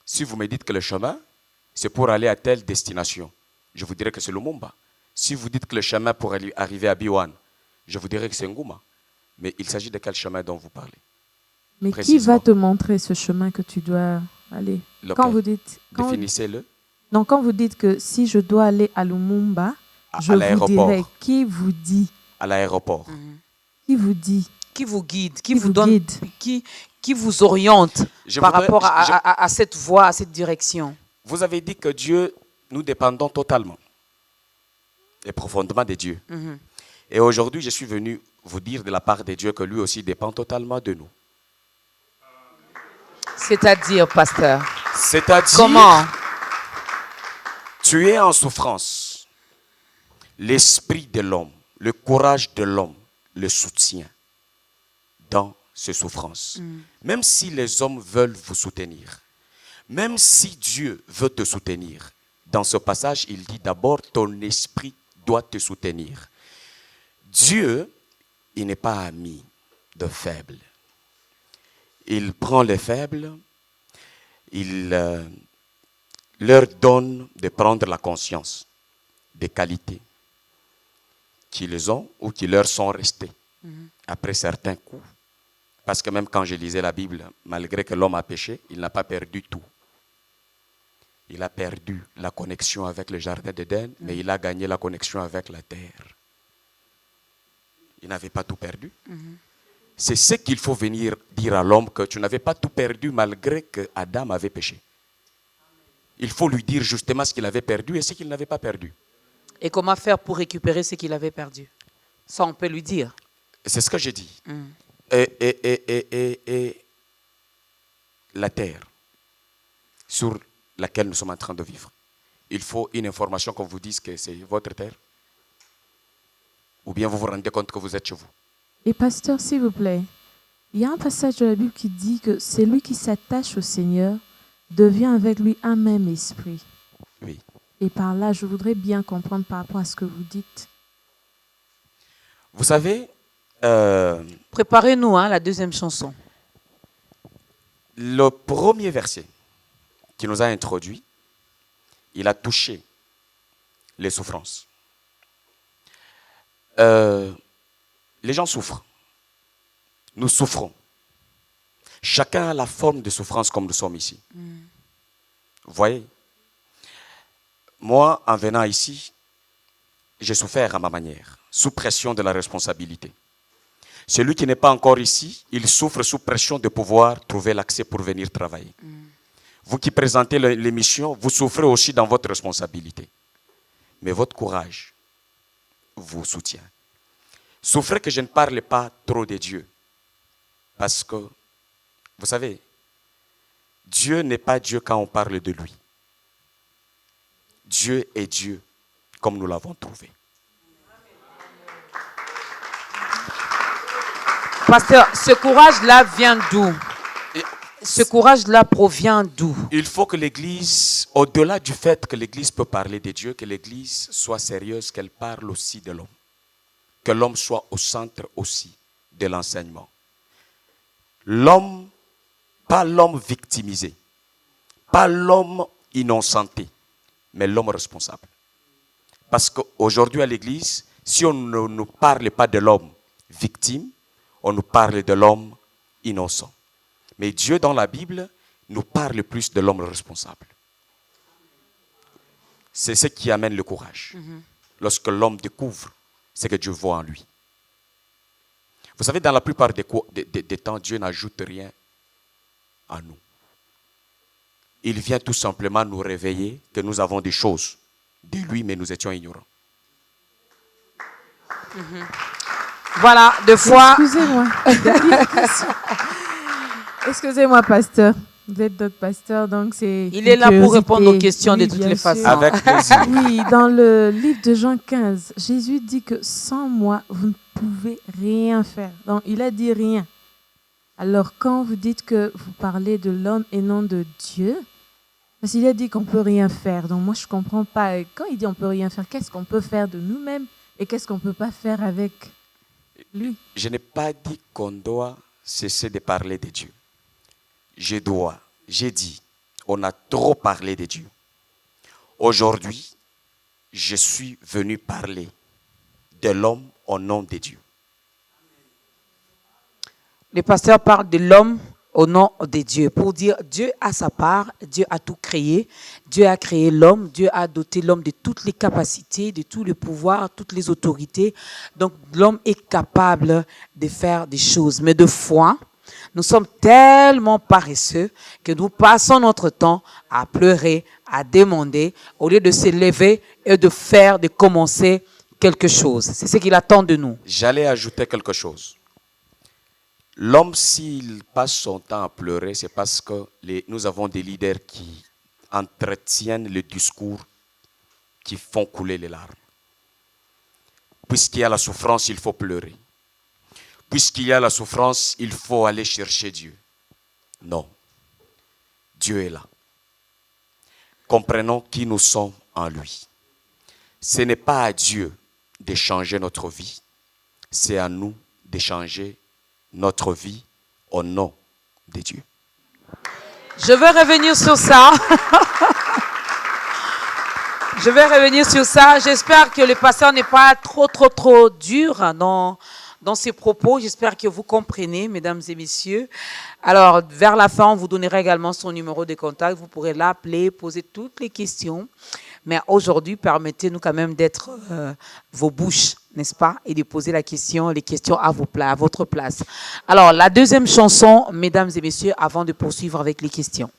Si vous me dites que le chemin, c'est pour aller à telle destination, je vous dirais que c'est Lumumba. Si vous dites que le chemin pour arriver à Biwan, je vous dirais que c'est Ngouma. Mais il s'agit de quel chemin dont vous parlez? Mais qui va te montrer ce chemin que tu dois aller? Quand vous dites, définissez-le. Non, quand vous dites que si je dois aller à Lumumba, je vous dirais, qui vous dit? À l'aéroport. Qui vous dit? Qui vous guide? Qui vous donne? Qui vous oriente par rapport à cette voie, à cette direction? Vous avez dit que Dieu, nous dépendons totalement et profondément de Dieu. Et aujourd'hui, je suis venu vous dire de la part de Dieu que lui aussi dépend totalement de nous. C'est-à-dire, pasteur? C'est-à-dire, comment? Tu es en souffrance. L'esprit de l'homme, le courage de l'homme le soutient dans ces souffrances. Même si les hommes veulent vous soutenir, même si Dieu veut te soutenir, dans ce passage, il dit d'abord, ton esprit doit te soutenir. Dieu, il n'est pas ami de faibles. Il prend les faibles, il leur donne de prendre la conscience des qualités qu'ils ont ou qui leur sont restées après certains coups. Parce que même quand je lisais la Bible, malgré que l'homme a péché, il n'a pas perdu tout. Il a perdu la connexion avec le jardin d'Éden, mais il a gagné la connexion avec la terre. il n'avait pas tout perdu. C'est ce qu'il faut venir dire à l'homme, que tu n'avais pas tout perdu malgré que Adam avait péché. Il faut lui dire justement ce qu'il avait perdu et ce qu'il n'avait pas perdu. Et comment faire pour récupérer ce qu'il avait perdu? Ça, on peut lui dire. C'est ce que j'ai dit. Et la terre sur laquelle nous sommes en train de vivre, il faut une information qu'on vous dise que c'est votre terre. Ou bien vous vous rendez compte que vous êtes chez vous. Et pasteur, s'il vous plaît, il y a un passage de la Bible qui dit que celui qui s'attache au Seigneur devient avec lui un même esprit. Oui. Et par là, je voudrais bien comprendre par rapport à ce que vous dites. Vous savez, Préparez-nous, la deuxième chanson. le premier verset qui nous a introduit, il a touché les souffrances. Les gens souffrent. Nous souffrons. Chacun a la forme de souffrance comme nous sommes ici. Vous voyez? Moi, en venant ici, j'ai souffert à ma manière, sous pression de la responsabilité. Celui qui n'est pas encore ici, il souffre sous pression de pouvoir trouver l'accès pour venir travailler. Vous qui présentez l'émission, vous souffrez aussi dans votre responsabilité. Mais votre courage vous soutient. Souffrez que je ne parle pas trop de Dieu. Parce que, vous savez, Dieu n'est pas Dieu quand on parle de lui. Dieu est Dieu comme nous l'avons trouvé. Pasteur, ce courage-là vient d'où? Ce courage-là provient d'où? Il faut que l'Église, au-delà du fait que l'Église peut parler de Dieu, que l'Église soit sérieuse, qu'elle parle aussi de l'homme. Que l'homme soit au centre aussi de l'enseignement. L'homme, pas l'homme victimisé, pas l'homme innocenté, mais l'homme responsable. Parce qu'aujourd'hui à l'Église, si on ne nous parle pas de l'homme victime, on nous parle de l'homme innocent. Mais Dieu dans la Bible nous parle plus de l'homme responsable. C'est ce qui amène le courage. Lorsque l'homme découvre ce que Dieu voit en lui. Vous savez, dans la plupart des temps, Dieu n'ajoute rien à nous. Il vient tout simplement nous réveiller que nous avons des choses de lui, mais nous étions ignorants. Voilà, deux fois. Excusez-moi. Excusez-moi, pasteur. Vous êtes notre pasteur, donc c'est... Il est là pour répondre aux questions de toutes les façons. Avec plaisir. Oui, dans le livre de Jean 15, Jésus dit que sans moi, vous ne pouvez rien faire. Donc, il a dit rien. Alors, quand vous dites que vous parlez de l'homme et non de Dieu, parce qu'il a dit qu'on ne peut rien faire. Donc, moi, je ne comprends pas. Quand il dit on ne peut rien faire, qu'est-ce qu'on peut faire de nous-mêmes et qu'est-ce qu'on ne peut pas faire avec lui? Je n'ai pas dit qu'on doit cesser de parler de Dieu. J'ai dit, on a trop parlé de Dieu. Aujourd'hui, je suis venu parler de l'homme au nom de Dieu. Le pasteur parle de l'homme au nom de Dieu, pour dire Dieu a sa part, Dieu a tout créé, Dieu a créé l'homme, Dieu a doté l'homme de toutes les capacités, de tous les pouvoirs, toutes les autorités. Donc l'homme est capable de faire des choses. Mais de foi, nous sommes tellement paresseux que nous passons notre temps à pleurer, à demander, au lieu de se lever et de faire, de commencer quelque chose. C'est ce qu'il attend de nous. J'allais ajouter quelque chose. L'homme, s'il passe son temps à pleurer, c'est parce que nous avons des leaders qui entretiennent le discours qui font couler les larmes. Puisqu'il y a la souffrance, il faut pleurer. Puisqu'il y a la souffrance, il faut aller chercher Dieu. Non. Dieu est là. Comprenons qui nous sommes en lui. Ce n'est pas à Dieu de changer notre vie. C'est à nous de changer notre vie au nom de Dieu. Je vais revenir sur ça. Je vais revenir sur ça. J'espère que le pasteur n'est pas trop dur dans ses propos. J'espère que vous comprenez, mesdames et messieurs. Alors, vers la fin, on vous donnera également son numéro de contact. Vous pourrez l'appeler, poser toutes les questions. Mais aujourd'hui, permettez-nous quand même d'être vos bouches, n'est-ce pas, et de poser les questions à votre place. Alors, la deuxième chanson, mesdames et messieurs, avant de poursuivre avec les questions.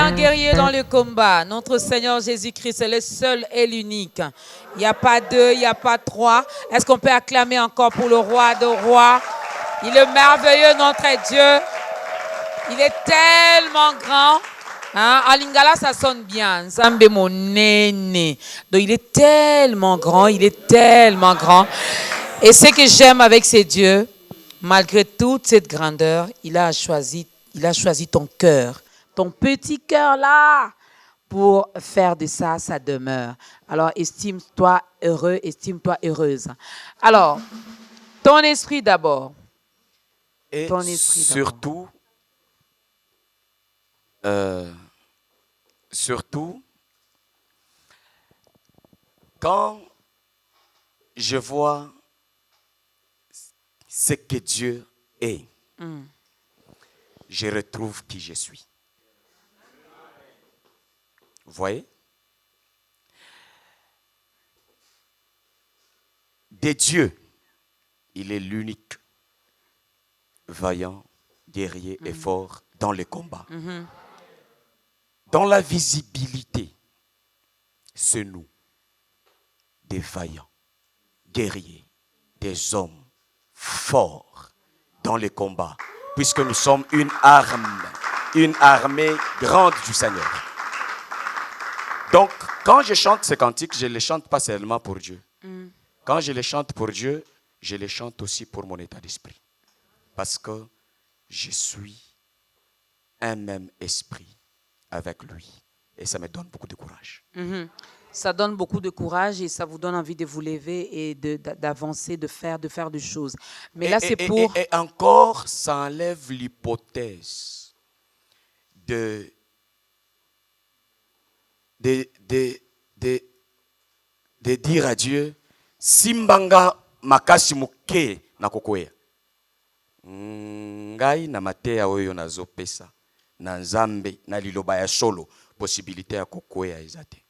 un guerrier dans le combat. Notre Seigneur Jésus-Christ est le seul et l'unique. Il n'y a pas deux, il n'y a pas trois. Est-ce qu'on peut acclamer encore pour le roi de rois? Il est merveilleux, notre Dieu. Il est tellement grand. Hein? En lingala, ça sonne bien. Nzambe monene. Donc, il est tellement grand. Il est tellement grand. Et ce que j'aime avec ces dieux, malgré toute cette grandeur, il a choisi ton cœur, ton petit cœur là, pour faire de ça sa demeure. Alors, estime-toi heureux, estime-toi heureuse. Alors, ton esprit d'abord. Et Ton esprit surtout, quand je vois ce que Dieu est, je retrouve qui je suis. Vous voyez? De Dieu, il est l'unique, vaillant, guerrier et fort dans les combats. Dans la visibilité, c'est nous, des vaillants, guerriers, des hommes forts dans les combats, puisque nous sommes une armée grande du Seigneur. Donc, quand je chante ces cantiques, je ne les chante pas seulement pour Dieu. Quand je les chante pour Dieu, je les chante aussi pour mon état d'esprit. Parce que je suis un même esprit avec lui. Et ça me donne beaucoup de courage. Ça donne beaucoup de courage et ça vous donne envie de vous lever et d'avancer, de faire des choses. Mais là, c'est pour... Et encore, ça enlève l'hypothèse de dire à Dieu, Simbanga makasi muke na kokoya. Ngai na mateya oyo nazopesa na nzambe na liloba ya solo possibilité ya kokoya ezate.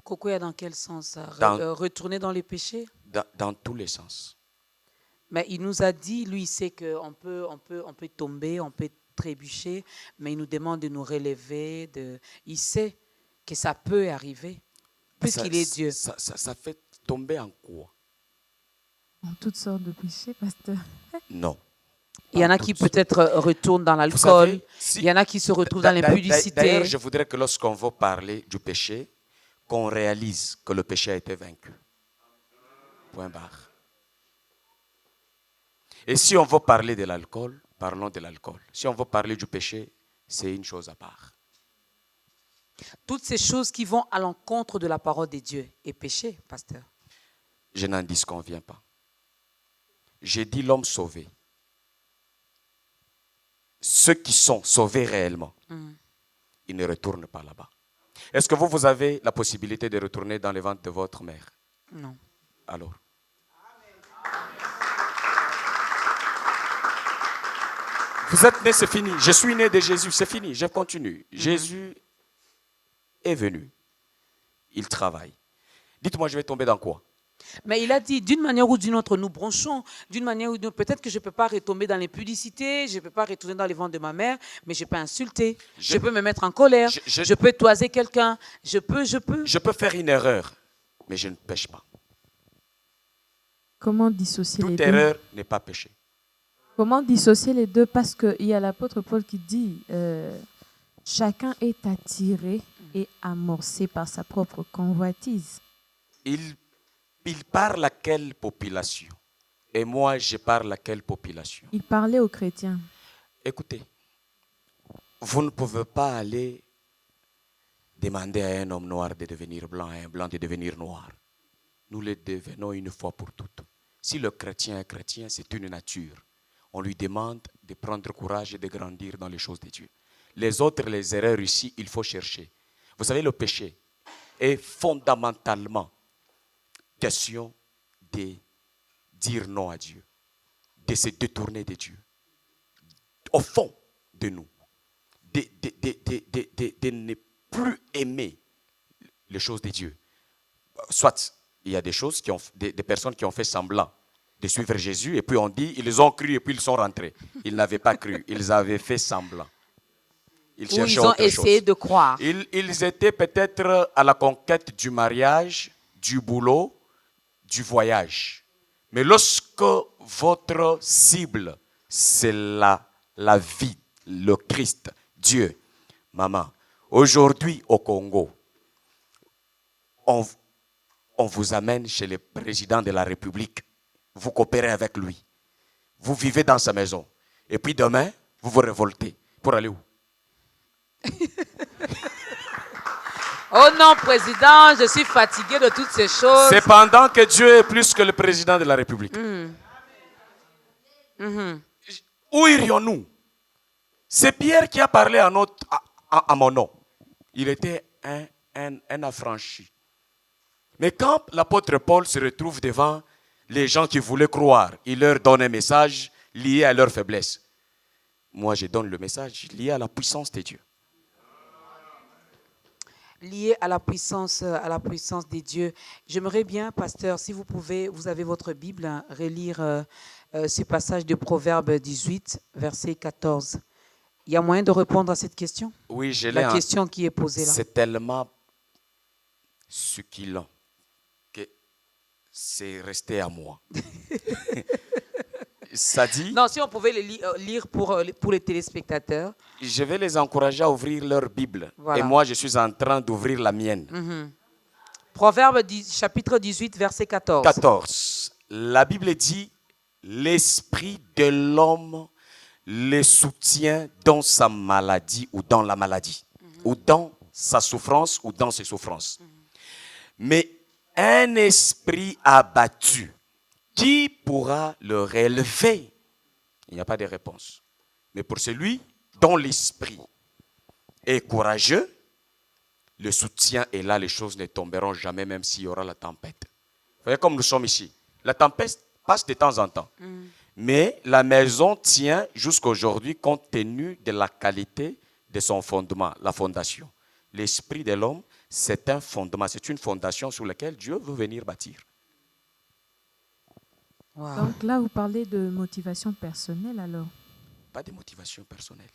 Kokoya dans quel sens? Retourner dans les péchés? Dans tous les sens. Mais il nous a dit, lui, il sait qu'on peut tomber, on peut trébucher, mais il nous demande de nous relever. Il sait que ça peut arriver, puisqu'il est Dieu. Ça fait tomber en quoi? En toutes sortes de péchés, pasteur. Non. Il y en a qui peut-être retournent dans l'alcool, il y en a qui se retrouvent dans l'impudicité. D'ailleurs, je voudrais que lorsqu'on va parler du péché, qu'on réalise que le péché a été vaincu. Point barre. Et si on veut parler de l'alcool, parlons de l'alcool. Si on veut parler du péché, c'est une chose à part. Toutes ces choses qui vont à l'encontre de la parole de Dieu est péché, pasteur. Je n'en disconviens pas. J'ai dit l'homme sauvé. Ceux qui sont sauvés réellement, ils ne retournent pas là-bas. Est-ce que vous avez la possibilité de retourner dans les ventres de votre mère? Non. Alors. Vous êtes né, c'est fini. Je suis né de Jésus, c'est fini. Je continue. Jésus est venu. Il travaille. Dites-moi, je vais tomber dans quoi? Mais il a dit, d'une manière ou d'une autre, nous branchons. D'une manière ou d'une autre, peut-être que je ne peux pas retomber dans l'impudicité, je ne peux pas retourner dans les ventres de ma mère, mais je peux insulter, je peux me mettre en colère, je peux toiser quelqu'un, je peux. Je peux faire une erreur, mais je ne pêche pas. Comment dissocier les Toute deux? erreur n'est pas péché. Comment dissocier les deux? Parce qu'il y a l'apôtre Paul qui dit chacun est attiré et amorcé par sa propre convoitise. Il parle à quelle population? Et moi, je parle à quelle population? Il parlait aux chrétiens. Écoutez, vous ne pouvez pas aller demander à un homme noir de devenir blanc, à un blanc de devenir noir. Nous le devenons une fois pour toutes. Si le chrétien est chrétien, c'est une nature. On lui demande de prendre courage et de grandir dans les choses de Dieu. Les autres, les erreurs ici, il faut chercher. Vous savez, le péché est fondamentalement question de dire non à Dieu, de se détourner de Dieu. Au fond de nous, de ne plus aimer les choses de Dieu. Soit il y a des choses des personnes qui ont fait semblant de suivre Jésus. Et puis on dit, ils ont cru et puis ils sont rentrés. Ils n'avaient pas cru, ils avaient fait semblant. Ils Ou cherchaient ils ont autre essayé chose. de croire. Ils étaient peut-être à la conquête du mariage, du boulot, du voyage. Mais lorsque votre cible, c'est la vie, le Christ, Dieu, maman, aujourd'hui au Congo, on vous amène chez le président de la République. Vous coopérez avec lui. Vous vivez dans sa maison. Et puis demain, vous vous révoltez. Pour aller où? Oh non, président, je suis fatigué de toutes ces choses. C'est pendant que Dieu est plus que le président de la République. Où irions-nous? C'est Pierre qui a parlé à mon nom. Il était un affranchi. Mais quand l'apôtre Paul se retrouve devant les gens qui voulaient croire, il leur donne un message lié à leur faiblesse. Moi, je donne le message lié à la puissance de Dieu. Lié à la puissance des dieux. J'aimerais bien, pasteur, si vous pouvez, vous avez votre Bible, hein, relire ce passage de Proverbe 18, verset 14. Il y a moyen de répondre à cette question? Oui, je l'ai. La question qui est posée là. C'est tellement succulent que c'est resté à moi. Ça dit, Non, si on pouvait le lire pour les téléspectateurs. je vais les encourager à ouvrir leur Bible. Voilà. Et moi, je suis en train d'ouvrir la mienne. Proverbe chapitre 18, verset 14. 14. La Bible dit, l'esprit de l'homme le soutient dans sa maladie ou dans la maladie, ou dans sa souffrance ou dans ses souffrances. Mais un esprit abattu, qui pourra le relever? Il n'y a pas de réponse. Mais pour celui dont l'esprit est courageux, le soutien est là, les choses ne tomberont jamais, même s'il y aura la tempête. Vous voyez comme nous sommes ici. La tempête passe de temps en temps. Mais la maison tient jusqu'à aujourd'hui compte tenu de la qualité de son fondement, la fondation. L'esprit de l'homme, c'est un fondement, c'est une fondation sur laquelle Dieu veut venir bâtir. Wow. Donc là, vous parlez de motivation personnelle alors. Pas de motivation personnelle.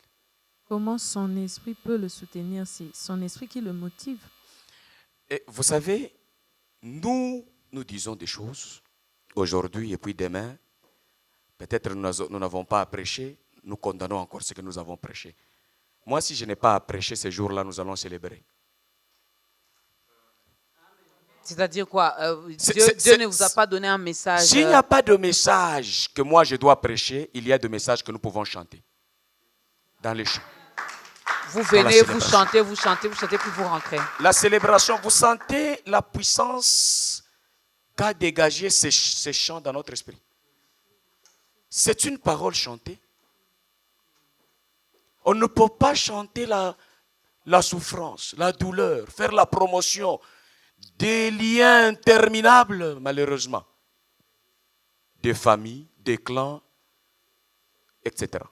Comment son esprit peut le soutenir? C'est son esprit qui le motive. Et vous savez, nous disons des choses aujourd'hui et puis demain. Peut-être nous n'avons pas à prêcher, nous condamnons encore ce que nous avons prêché. Moi, si je n'ai pas à prêcher ce jour-là, nous allons célébrer. C'est-à-dire quoi? Dieu ne vous a pas donné un message. S'il n'y a pas de message que moi je dois prêcher, il y a des messages que nous pouvons chanter dans les chants. Vous venez, vous chantez, puis vous rentrez. La célébration, vous sentez la puissance qu'a dégagé ces chants dans notre esprit. C'est une parole chantée. On ne peut pas chanter la souffrance, la douleur, faire la promotion des liens interminables, malheureusement, des familles, des clans, etc.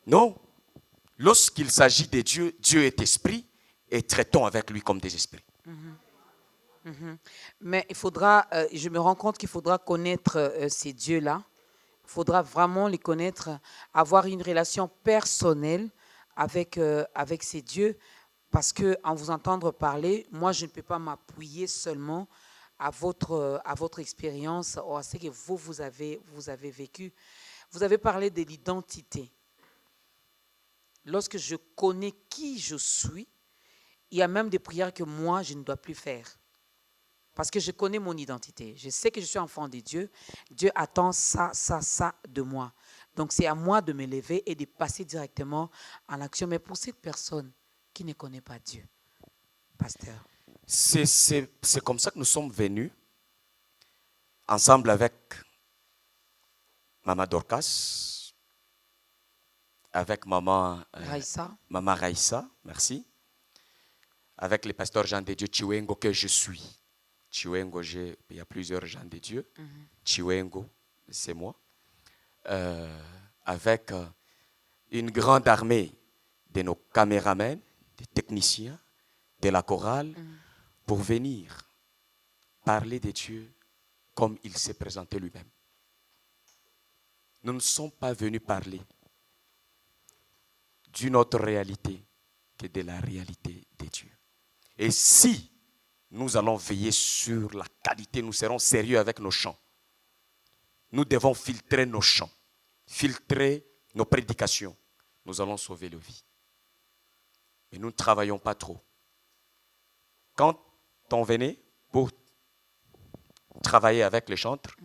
Non. Lorsqu'il s'agit de Dieu, Dieu est esprit et traitons avec lui comme des esprits. Mais il faudra, je me rends compte qu'il faudra connaître ces dieux-là. Il faudra vraiment les connaître, avoir une relation personnelle avec ces dieux. Parce qu'en vous entendre parler, moi, je ne peux pas m'appuyer seulement à votre expérience ou à ce que vous avez vécu. Vous avez parlé de l'identité. Lorsque je connais qui je suis, il y a même des prières que moi, je ne dois plus faire. Parce que je connais mon identité. Je sais que je suis enfant de Dieu. Dieu attend ça de moi. Donc, c'est à moi de me lever et de passer directement en action. Mais pour cette personne qui ne connaît pas Dieu, pasteur. C'est comme ça que nous sommes venus, ensemble avec Maman Dorcas, avec Maman Raïssa, merci, avec le pasteur Jean de Dieu Chiwengo que je suis. Chiwengo, il y a plusieurs Jean de Dieu. Chiwengo, c'est moi. Avec une grande armée de nos caméramens, des techniciens, de la chorale, pour venir parler de Dieu comme il s'est présenté lui-même. Nous ne sommes pas venus parler d'une autre réalité que de la réalité de Dieu. Et si nous allons veiller sur la qualité, nous serons sérieux avec nos chants. Nous devons filtrer nos chants, filtrer nos prédications. Nous allons sauver les vies. Mais nous ne travaillons pas trop. Quand on venait pour travailler avec les chantres,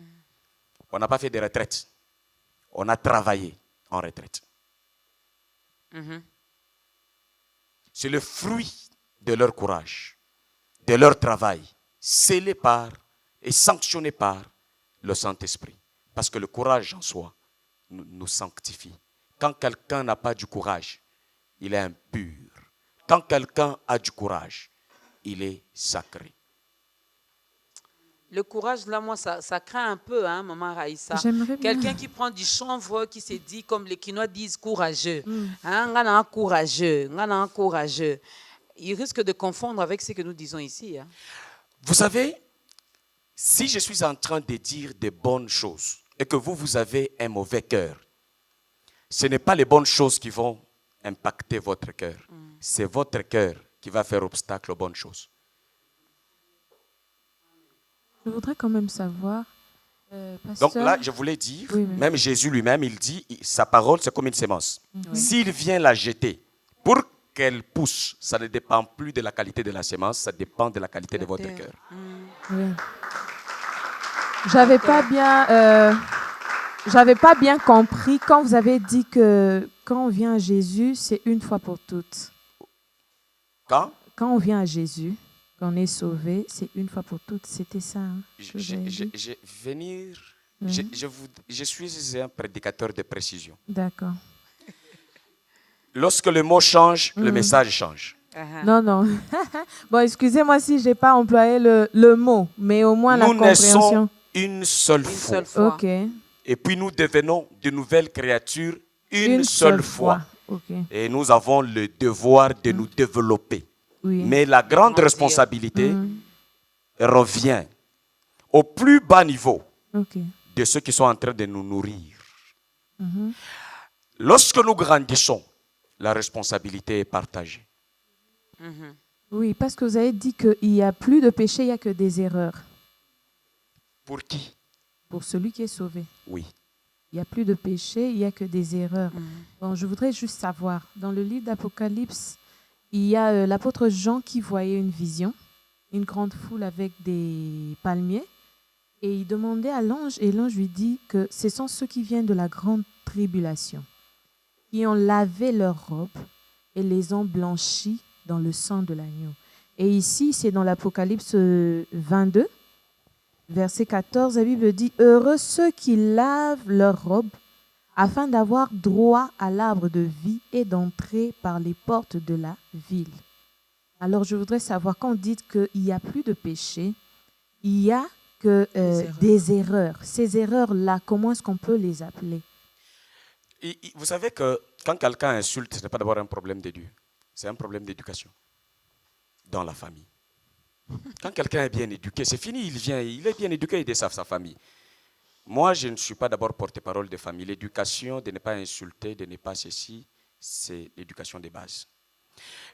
on n'a pas fait de retraite. On a travaillé en retraite. C'est le fruit de leur courage, de leur travail, scellé par et sanctionné par le Saint-Esprit. Parce que le courage en soi nous sanctifie. Quand quelqu'un n'a pas du courage, il est impur. Quand quelqu'un a du courage, il est sacré. Le courage, là, moi, ça craint un peu, hein, Maman Raïssa. J'aimerais bien. Quelqu'un qui prend du chanvre, qui se dit, comme les Quinois disent, courageux. Hein, ngana courageux, ngana courageux. Il risque de confondre avec ce que nous disons ici. Hein. Vous savez, si je suis en train de dire des bonnes choses et que vous avez un mauvais cœur, ce n'est pas les bonnes choses qui vont impacter votre cœur. C'est votre cœur qui va faire obstacle aux bonnes choses. Je voudrais quand même savoir, pasteur. Donc là, je voulais dire, Oui, oui. même Jésus lui-même, il dit, sa parole, c'est comme une sémence. S'il vient la jeter, pour qu'elle pousse, ça ne dépend plus de la qualité de la sémence, ça dépend de la qualité de votre cœur. Oui. J'avais pas bien compris quand vous avez dit que quand on vient à Jésus, c'est une fois pour toutes. Quand Quand on vient à Jésus, quand on est sauvé, c'est une fois pour toutes. C'était ça. Hein, que vous avez dit. Je suis un prédicateur de précision. D'accord. Lorsque le mot change, le message change. Non, non. Bon, excusez-moi si je n'ai pas employé le mot, mais au moins la Nous compréhension. naissons une seule fois. Ok. Et puis nous devenons de nouvelles créatures une seule fois. Ok. Et nous avons le devoir de nous développer. Oui. Mais la grande responsabilité revient au plus bas niveau Ok. de ceux qui sont en train de nous nourrir. Lorsque nous grandissons, la responsabilité est partagée. Oui, parce que vous avez dit qu'il n'y a plus de péché, il n'y a que des erreurs. Pour qui? Pour celui qui est sauvé. Oui. Il n'y a plus de péché, il n'y a que des erreurs. Bon, je voudrais juste savoir, dans le livre d'Apocalypse, il y a l'apôtre Jean qui voyait une vision, une grande foule avec des palmiers, et il demandait à l'ange, et l'ange lui dit que ce sont ceux qui viennent de la grande tribulation, qui ont lavé leurs robes et les ont blanchis dans le sang de l'agneau. Et ici, c'est dans l'Apocalypse 22, verset 14, la Bible dit « Heureux ceux qui lavent leurs robes afin d'avoir droit à l'arbre de vie et d'entrer par les portes de la ville. » Alors, je voudrais savoir, quand on dit qu'il n'y a plus de péché, il y a que des erreurs. Ces erreurs-là, comment est-ce qu'on peut les appeler? Vous savez que quand quelqu'un insulte, ce n'est pas d'abord un problème de Dieu, c'est un problème d'éducation dans la famille. Quand quelqu'un est bien éduqué, c'est fini, il est bien éduqué, il déçoit sa famille. Moi, je ne suis pas d'abord porte-parole de famille. L'éducation, de ne pas insulter, de ne pas ceci, c'est l'éducation de base.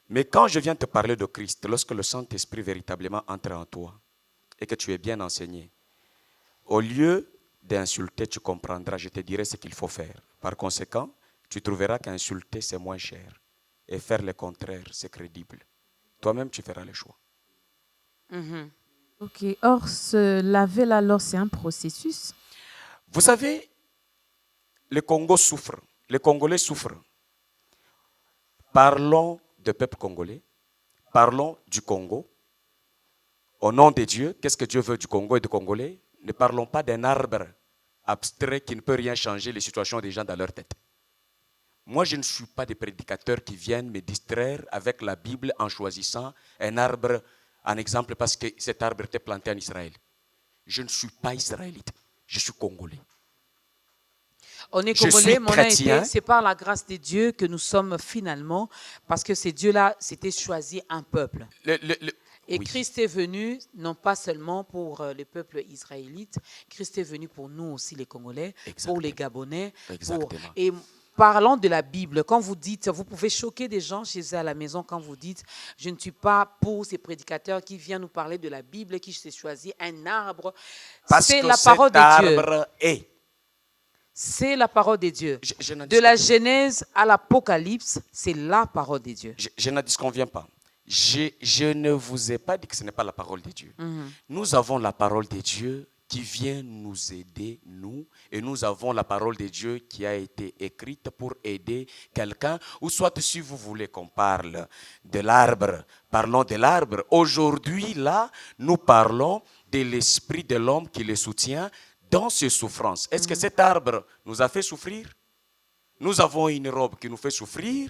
Mais quand je viens te parler de Christ, lorsque le Saint-Esprit véritablement entre en toi et que tu es bien enseigné, au lieu d'insulter, tu comprendras, je te dirai ce qu'il faut faire. Par conséquent, tu trouveras qu'insulter, c'est moins cher. Et faire le contraire, c'est crédible. Toi-même, tu feras le choix. Ok. Or, se laver là, alors, c'est un processus. Vous savez, le Congo souffre. Les Congolais souffrent. Parlons du peuple congolais. Parlons du Congo. Au nom de Dieu, qu'est-ce que Dieu veut du Congo et des Congolais? Ne parlons pas d'un arbre abstrait qui ne peut rien changer les situations des gens dans leur tête. Moi, je ne suis pas des prédicateurs qui viennent me distraire avec la Bible en choisissant un arbre en exemple parce que cet arbre était planté en Israël. Je ne suis pas israélite, je suis congolais. On est Je suis congolais, mais chrétien. c'est par la grâce de Dieu que nous sommes finalement, parce que c'est Dieu-là, c'était choisi un peuple. Et Oui. Christ est venu, non pas seulement pour le peuple israélite, Christ est venu pour nous aussi les Congolais, pour les Gabonais. Exactement. Et parlant de la Bible, quand vous dites, vous pouvez choquer des gens chez eux à la maison quand vous dites, je ne suis pas pour ces prédicateurs qui viennent nous parler de la Bible, qui s'est choisi un arbre. Parce C'est que la cet parole de Dieu. arbre est. C'est la parole de Dieu. Je n'en De la disconviens- Genèse à l'Apocalypse, c'est la parole de Dieu. je n'en disconviens pas. Je ne vous ai pas dit que ce n'est pas la parole de Dieu. Nous avons la parole de Dieu qui vient nous aider, nous, et nous avons la parole de Dieu qui a été écrite pour aider quelqu'un, ou soit si vous voulez qu'on parle de l'arbre, parlons de l'arbre. Aujourd'hui, là, nous parlons de l'esprit de l'homme qui le soutient dans ses souffrances. Est-ce que cet arbre nous a fait souffrir? Nous avons une robe qui nous fait souffrir?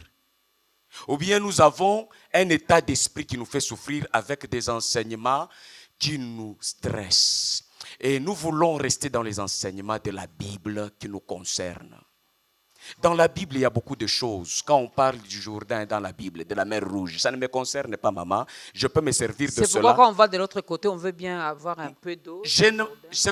Ou bien nous avons un état d'esprit qui nous fait souffrir avec des enseignements qui nous stressent. Et nous voulons rester dans les enseignements de la Bible qui nous concernent. Dans la Bible, il y a beaucoup de choses. Quand on parle du Jourdain dans la Bible, de la mer Rouge, ça ne me concerne pas, maman. Je peux me servir de C'est cela. pourquoi quand on va de l'autre côté, on veut bien avoir un peu d'eau. C'est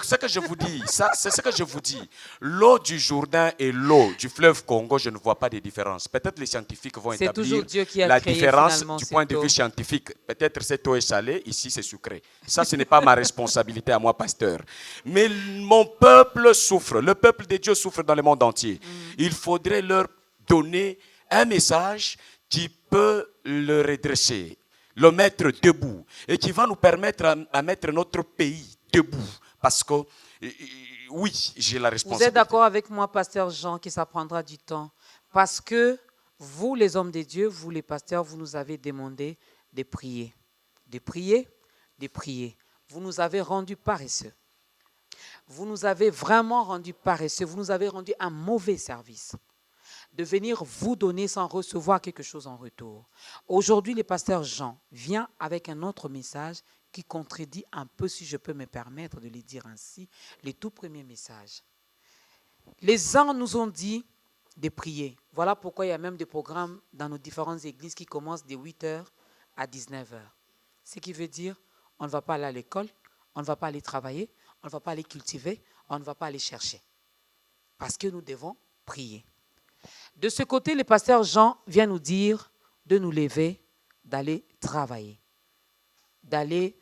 ce que je vous dis. C'est ce que je vous dis. L'eau du Jourdain et l'eau du fleuve Congo, je ne vois pas de différence. Peut-être les scientifiques vont C'est toujours établir Dieu qui a la créé différence finalement du cette point de eau. vue scientifique. Peut-être cette eau est salée, ici c'est sucré. Ça, ce n'est pas ma responsabilité à moi, pasteur. Mais mon peuple souffre. Le peuple de Dieu souffre dans le monde entier. Il faudrait leur donner un message qui peut le redresser, le mettre debout et qui va nous permettre à mettre notre pays debout. Parce que, oui, j'ai la Vous responsabilité. êtes d'accord avec moi, pasteur Jean, que ça prendra du temps? Parce que vous, les hommes de Dieu, vous, les pasteurs, vous nous avez demandé de prier. De prier, de prier. Vous nous avez rendus paresseux. Vous nous avez vraiment rendus paresseux. Vous nous avez rendu un mauvais service de venir vous donner sans recevoir quelque chose en retour. Aujourd'hui, le pasteur Jean vient avec un autre message qui contredit un peu, si je peux me permettre de le dire ainsi, les tout premiers messages. Les uns nous ont dit de prier. Voilà pourquoi il y a même des programmes dans nos différentes églises qui commencent de 8h à 19h. Ce qui veut dire, on ne va pas aller à l'école, on ne va pas aller travailler, on ne va pas aller cultiver, on ne va pas aller chercher. Parce que nous devons prier. De ce côté, le pasteur Jean vient nous dire de nous lever, d'aller travailler, d'aller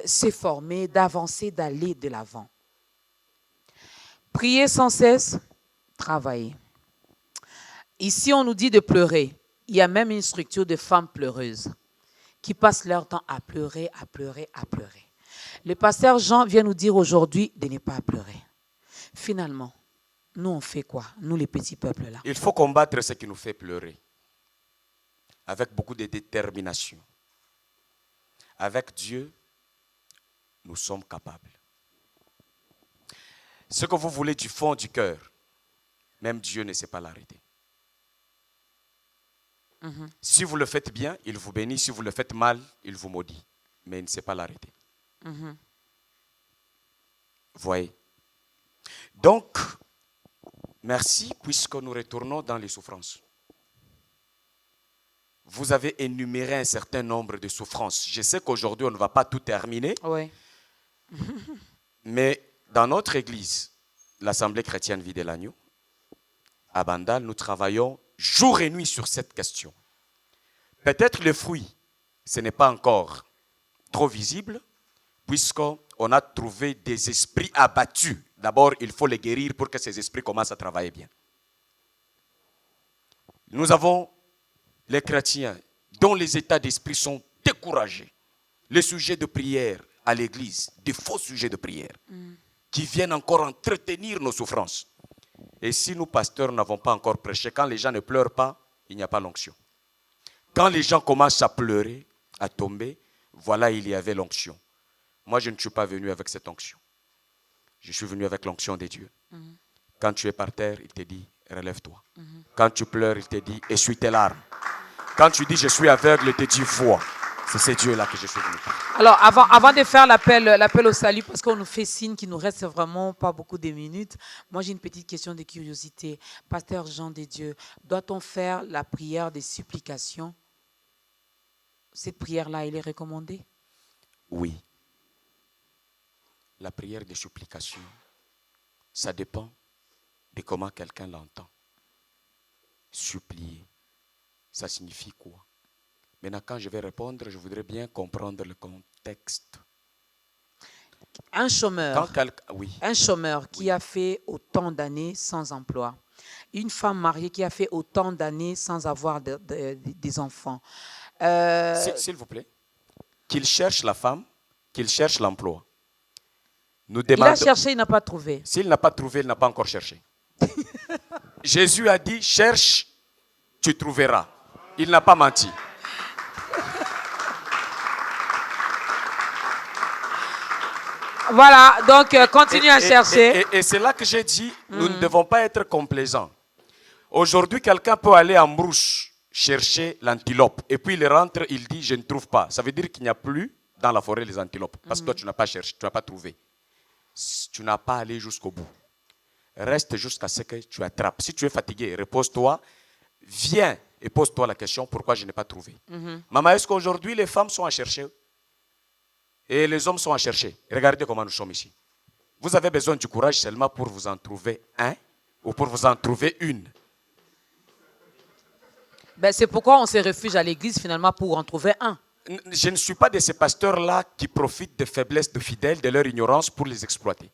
se former, d'avancer, d'aller de l'avant. Prier sans cesse, travailler. Ici, on nous dit de pleurer. Il y a même une structure de femmes pleureuses qui passent leur temps à pleurer, à pleurer, à pleurer. Le pasteur Jean vient nous dire aujourd'hui de ne pas pleurer. Finalement, nous, on fait quoi? Nous, les petits peuples là. Il faut combattre ce qui nous fait pleurer. Avec beaucoup de détermination. Avec Dieu, nous sommes capables. Ce que vous voulez du fond du cœur, même Dieu ne sait pas l'arrêter. Si vous le faites bien, il vous bénit. Si vous le faites mal, il vous maudit. Mais il ne sait pas l'arrêter. Voyez. Donc, merci puisque nous retournons dans les souffrances. Vous avez énuméré un certain nombre de souffrances. Je sais qu'aujourd'hui, on ne va pas tout terminer. Oui. Mais dans notre église, l'Assemblée chrétienne Vie de l'Agneau, à Bandal, nous travaillons jour et nuit sur cette question. Peut-être le fruit, ce n'est pas encore trop visible, puisqu'on a trouvé des esprits abattus. D'abord, il faut les guérir pour que ces esprits commencent à travailler bien. Nous avons les chrétiens dont les états d'esprit sont découragés. Les sujets de prière à l'église, des faux sujets de prière, qui viennent encore entretenir nos souffrances. Et si nous, pasteurs, n'avons pas encore prêché, quand les gens ne pleurent pas, il n'y a pas l'onction. Quand les gens commencent à pleurer, à tomber, voilà, il y avait l'onction. Moi, je ne suis pas venu avec cette onction. Je suis venu avec l'onction de Dieu. Quand tu es par terre, il te dit, relève-toi. Quand tu pleures, il te dit, essuie tes larmes. Quand tu dis, je suis aveugle, il te dit, vois. C'est ce Dieu-là que je suis venu. Alors, avant de faire l'appel au salut, parce qu'on nous fait signe qu'il nous reste vraiment pas beaucoup de minutes, moi j'ai une petite question de curiosité. Pasteur Jean de Dieu, doit-on faire la prière des supplications? Cette prière-là, elle est recommandée? Oui. La prière de supplication, ça dépend de comment quelqu'un l'entend. Supplier, ça signifie quoi? Maintenant, quand je vais répondre, je voudrais bien comprendre le contexte. Un chômeur, Oui. un chômeur qui a fait autant d'années sans emploi. Une femme mariée qui a fait autant d'années sans avoir des enfants. S'il vous plaît, qu'il cherche la femme, qu'il cherche l'emploi. Nous Il a demandons. cherché, il n'a pas trouvé. S'il n'a pas trouvé, il n'a pas encore cherché. Jésus a dit, cherche, tu trouveras. Il n'a pas menti. Voilà, donc continue à chercher. Et c'est là que j'ai dit, nous ne devons pas être complaisants. Aujourd'hui, quelqu'un peut aller en brousse chercher l'antilope. Et puis il rentre, il dit, je ne trouve pas. Ça veut dire qu'il n'y a plus dans la forêt les antilopes. Parce que toi, tu n'as pas cherché, tu n'as pas trouvé. Tu n'as pas allé jusqu'au bout. Reste jusqu'à ce que tu attrapes. Si tu es fatigué, repose-toi. Viens et pose-toi la question, pourquoi je n'ai pas trouvé. Maman, est-ce qu'aujourd'hui, les femmes sont à chercher? Et les hommes sont à chercher. Regardez comment nous sommes ici. Vous avez besoin du courage seulement pour vous en trouver un ou pour vous en trouver une. Ben, c'est pourquoi on se réfugie à l'église finalement pour en trouver un. Je ne suis pas de ces pasteurs-là qui profitent des faiblesses de fidèles, de leur ignorance pour les exploiter.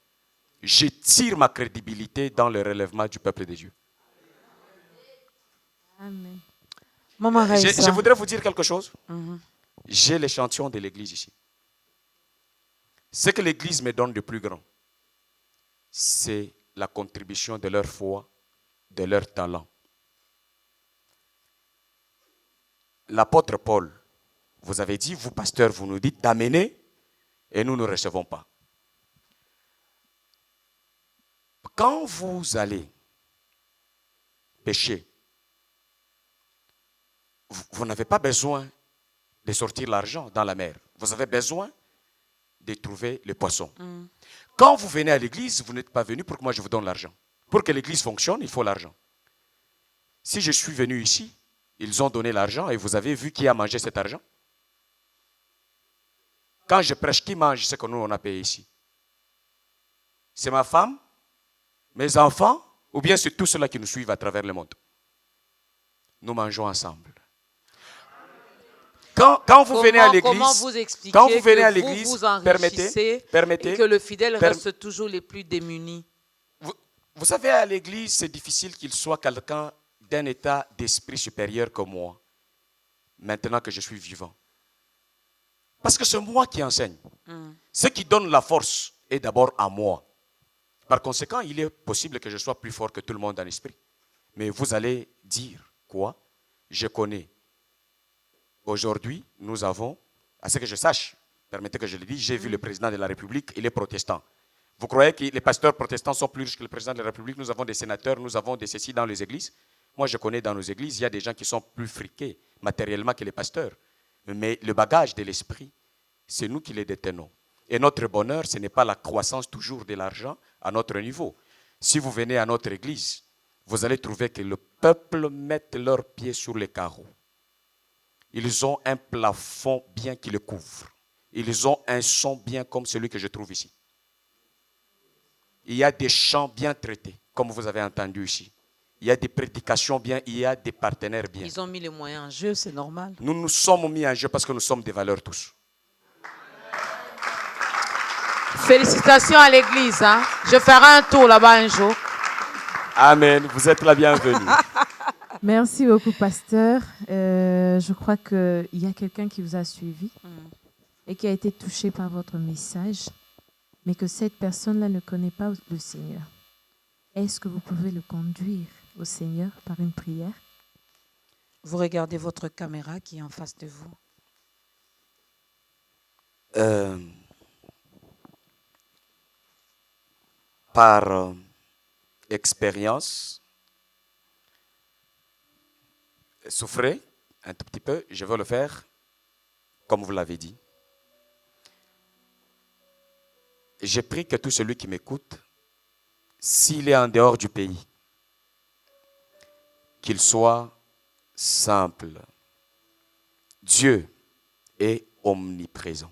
Je tire ma crédibilité dans le relèvement du peuple de Dieu. Amen. Maman Raïssa. Je voudrais vous dire quelque chose. J'ai l'échantillon de l'église ici. Ce que l'église me donne de plus grand, c'est la contribution de leur foi, de leur talent. L'apôtre Paul, vous avez dit, vous pasteurs, vous nous dites d'amener et nous ne recevons pas. Quand vous allez pêcher, vous n'avez pas besoin de sortir l'argent dans la mer. Vous avez besoin de trouver les poissons. Quand vous venez à l'église, vous n'êtes pas venu pour que moi je vous donne l'argent. Pour que l'église fonctionne, il faut l'argent. Si je suis venu ici, ils ont donné l'argent et vous avez vu qui a mangé cet argent. Quand je prêche, qui mange ce que nous on a payé ici? C'est ma femme, mes enfants, ou bien c'est tous ceux-là qui nous suivent à travers le monde? Nous mangeons ensemble. Quand vous venez à l'église, comment vous expliquez quand vous venez que à l'église, vous enrichissez permettez, et que le fidèle reste toujours les plus démunis? Vous savez, à l'église, c'est difficile qu'il soit quelqu'un d'un état d'esprit supérieur que moi, maintenant que je suis vivant. Parce que c'est moi qui enseigne. Ce qui donne la force est d'abord à moi. Par conséquent, il est possible que je sois plus fort que tout le monde en esprit. Mais vous allez dire quoi? Je connais. Aujourd'hui, nous avons, à ce que je sache, permettez que je le dise, j'ai vu le président de la République, il est protestant. Vous croyez que les pasteurs protestants sont plus riches que le président de la République? Nous avons des sénateurs, nous avons des ceci dans les églises. Moi, je connais dans nos églises, il y a des gens qui sont plus friqués matériellement que les pasteurs. Mais le bagage de l'esprit, c'est nous qui les détenons. Et notre bonheur, ce n'est pas la croissance toujours de l'argent à notre niveau. Si vous venez à notre église, vous allez trouver que le peuple met leurs pieds sur les carreaux. Ils ont un plafond bien qui le couvre. Ils ont un son bien comme celui que je trouve ici. Il y a des chants bien traités, comme vous avez entendu ici. Il y a des prédications bien, il y a des partenaires bien. Ils ont mis les moyens en jeu, c'est normal. Nous nous sommes mis en jeu parce que nous sommes des valeurs tous. Félicitations à l'église. Hein? Je ferai un tour là-bas un jour. Amen. Vous êtes la bienvenue. Merci beaucoup, pasteur. Je crois qu'il y a quelqu'un qui vous a suivi et qui a été touché par votre message, mais que cette personne-là ne connaît pas le Seigneur. Est-ce que vous pouvez le conduire au Seigneur par une prière? Vous regardez votre caméra qui est en face de vous. Par expérience, souffrez un tout petit peu, je vais le faire comme vous l'avez dit. J'ai pris que tout celui qui m'écoute, s'il est en dehors du pays, qu'il soit simple. Dieu est omniprésent.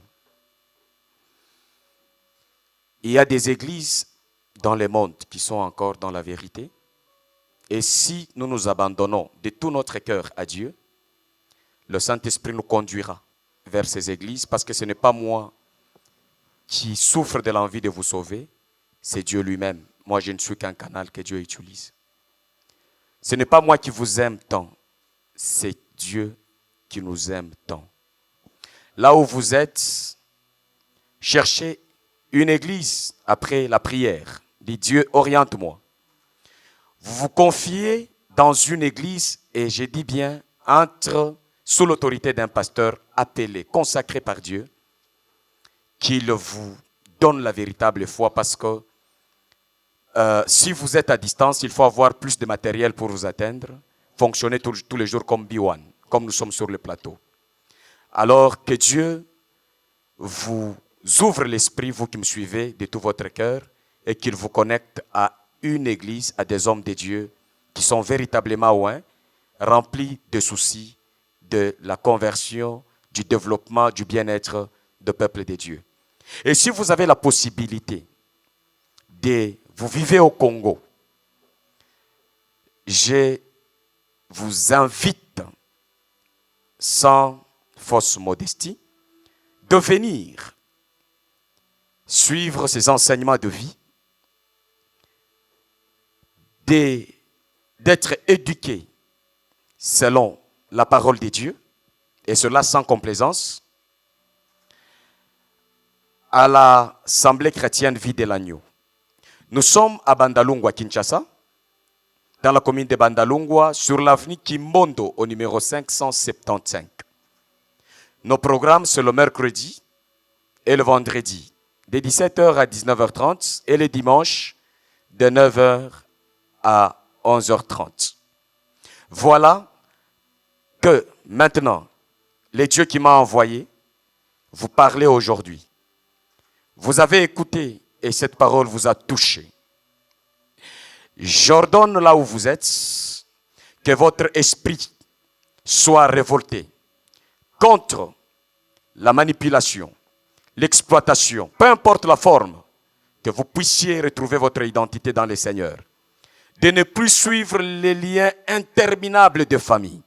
Il y a des églises dans le monde qui sont encore dans la vérité. Et si nous nous abandonnons de tout notre cœur à Dieu, le Saint-Esprit nous conduira vers ces églises parce que ce n'est pas moi qui souffre de l'envie de vous sauver, c'est Dieu lui-même. Moi, je ne suis qu'un canal que Dieu utilise. Ce n'est pas moi qui vous aime tant, c'est Dieu qui nous aime tant. Là où vous êtes, cherchez une église après la prière. Dites Dieu, oriente-moi. Vous vous confiez dans une église, et je dis bien, entre sous l'autorité d'un pasteur appelé, consacré par Dieu, qu'il vous donne la véritable foi parce que si vous êtes à distance, il faut avoir plus de matériel pour vous atteindre, fonctionner tous les jours comme B1, comme nous sommes sur le plateau. Alors que Dieu vous ouvre l'esprit, vous qui me suivez, de tout votre cœur, et qu'il vous connecte à une église, à des hommes de Dieu qui sont véritablement loin, remplis de soucis de la conversion, du développement, du bien-être du peuple de Dieu. Et si vous avez la possibilité vous vivez au Congo, je vous invite, sans fausse modestie, de venir suivre ces enseignements de vie, d'être éduqué selon la parole de Dieu, et cela sans complaisance, à l'Assemblée chrétienne Vie de l'Agneau. Nous sommes à Bandalungwa, Kinshasa, dans la commune de Bandalungwa, sur l'avenue Kimbondo, au numéro 575. Nos programmes, c'est le mercredi et le vendredi, de 17h à 19h30, et le dimanche, de 9h à 11h30. Voilà que maintenant, le Dieu qui m'a envoyé, vous parlez aujourd'hui. Vous avez écouté et cette parole vous a touché. J'ordonne là où vous êtes que votre esprit soit révolté contre la manipulation, l'exploitation, peu importe la forme, que vous puissiez retrouver votre identité dans le Seigneur. De ne plus suivre les liens interminables de famille.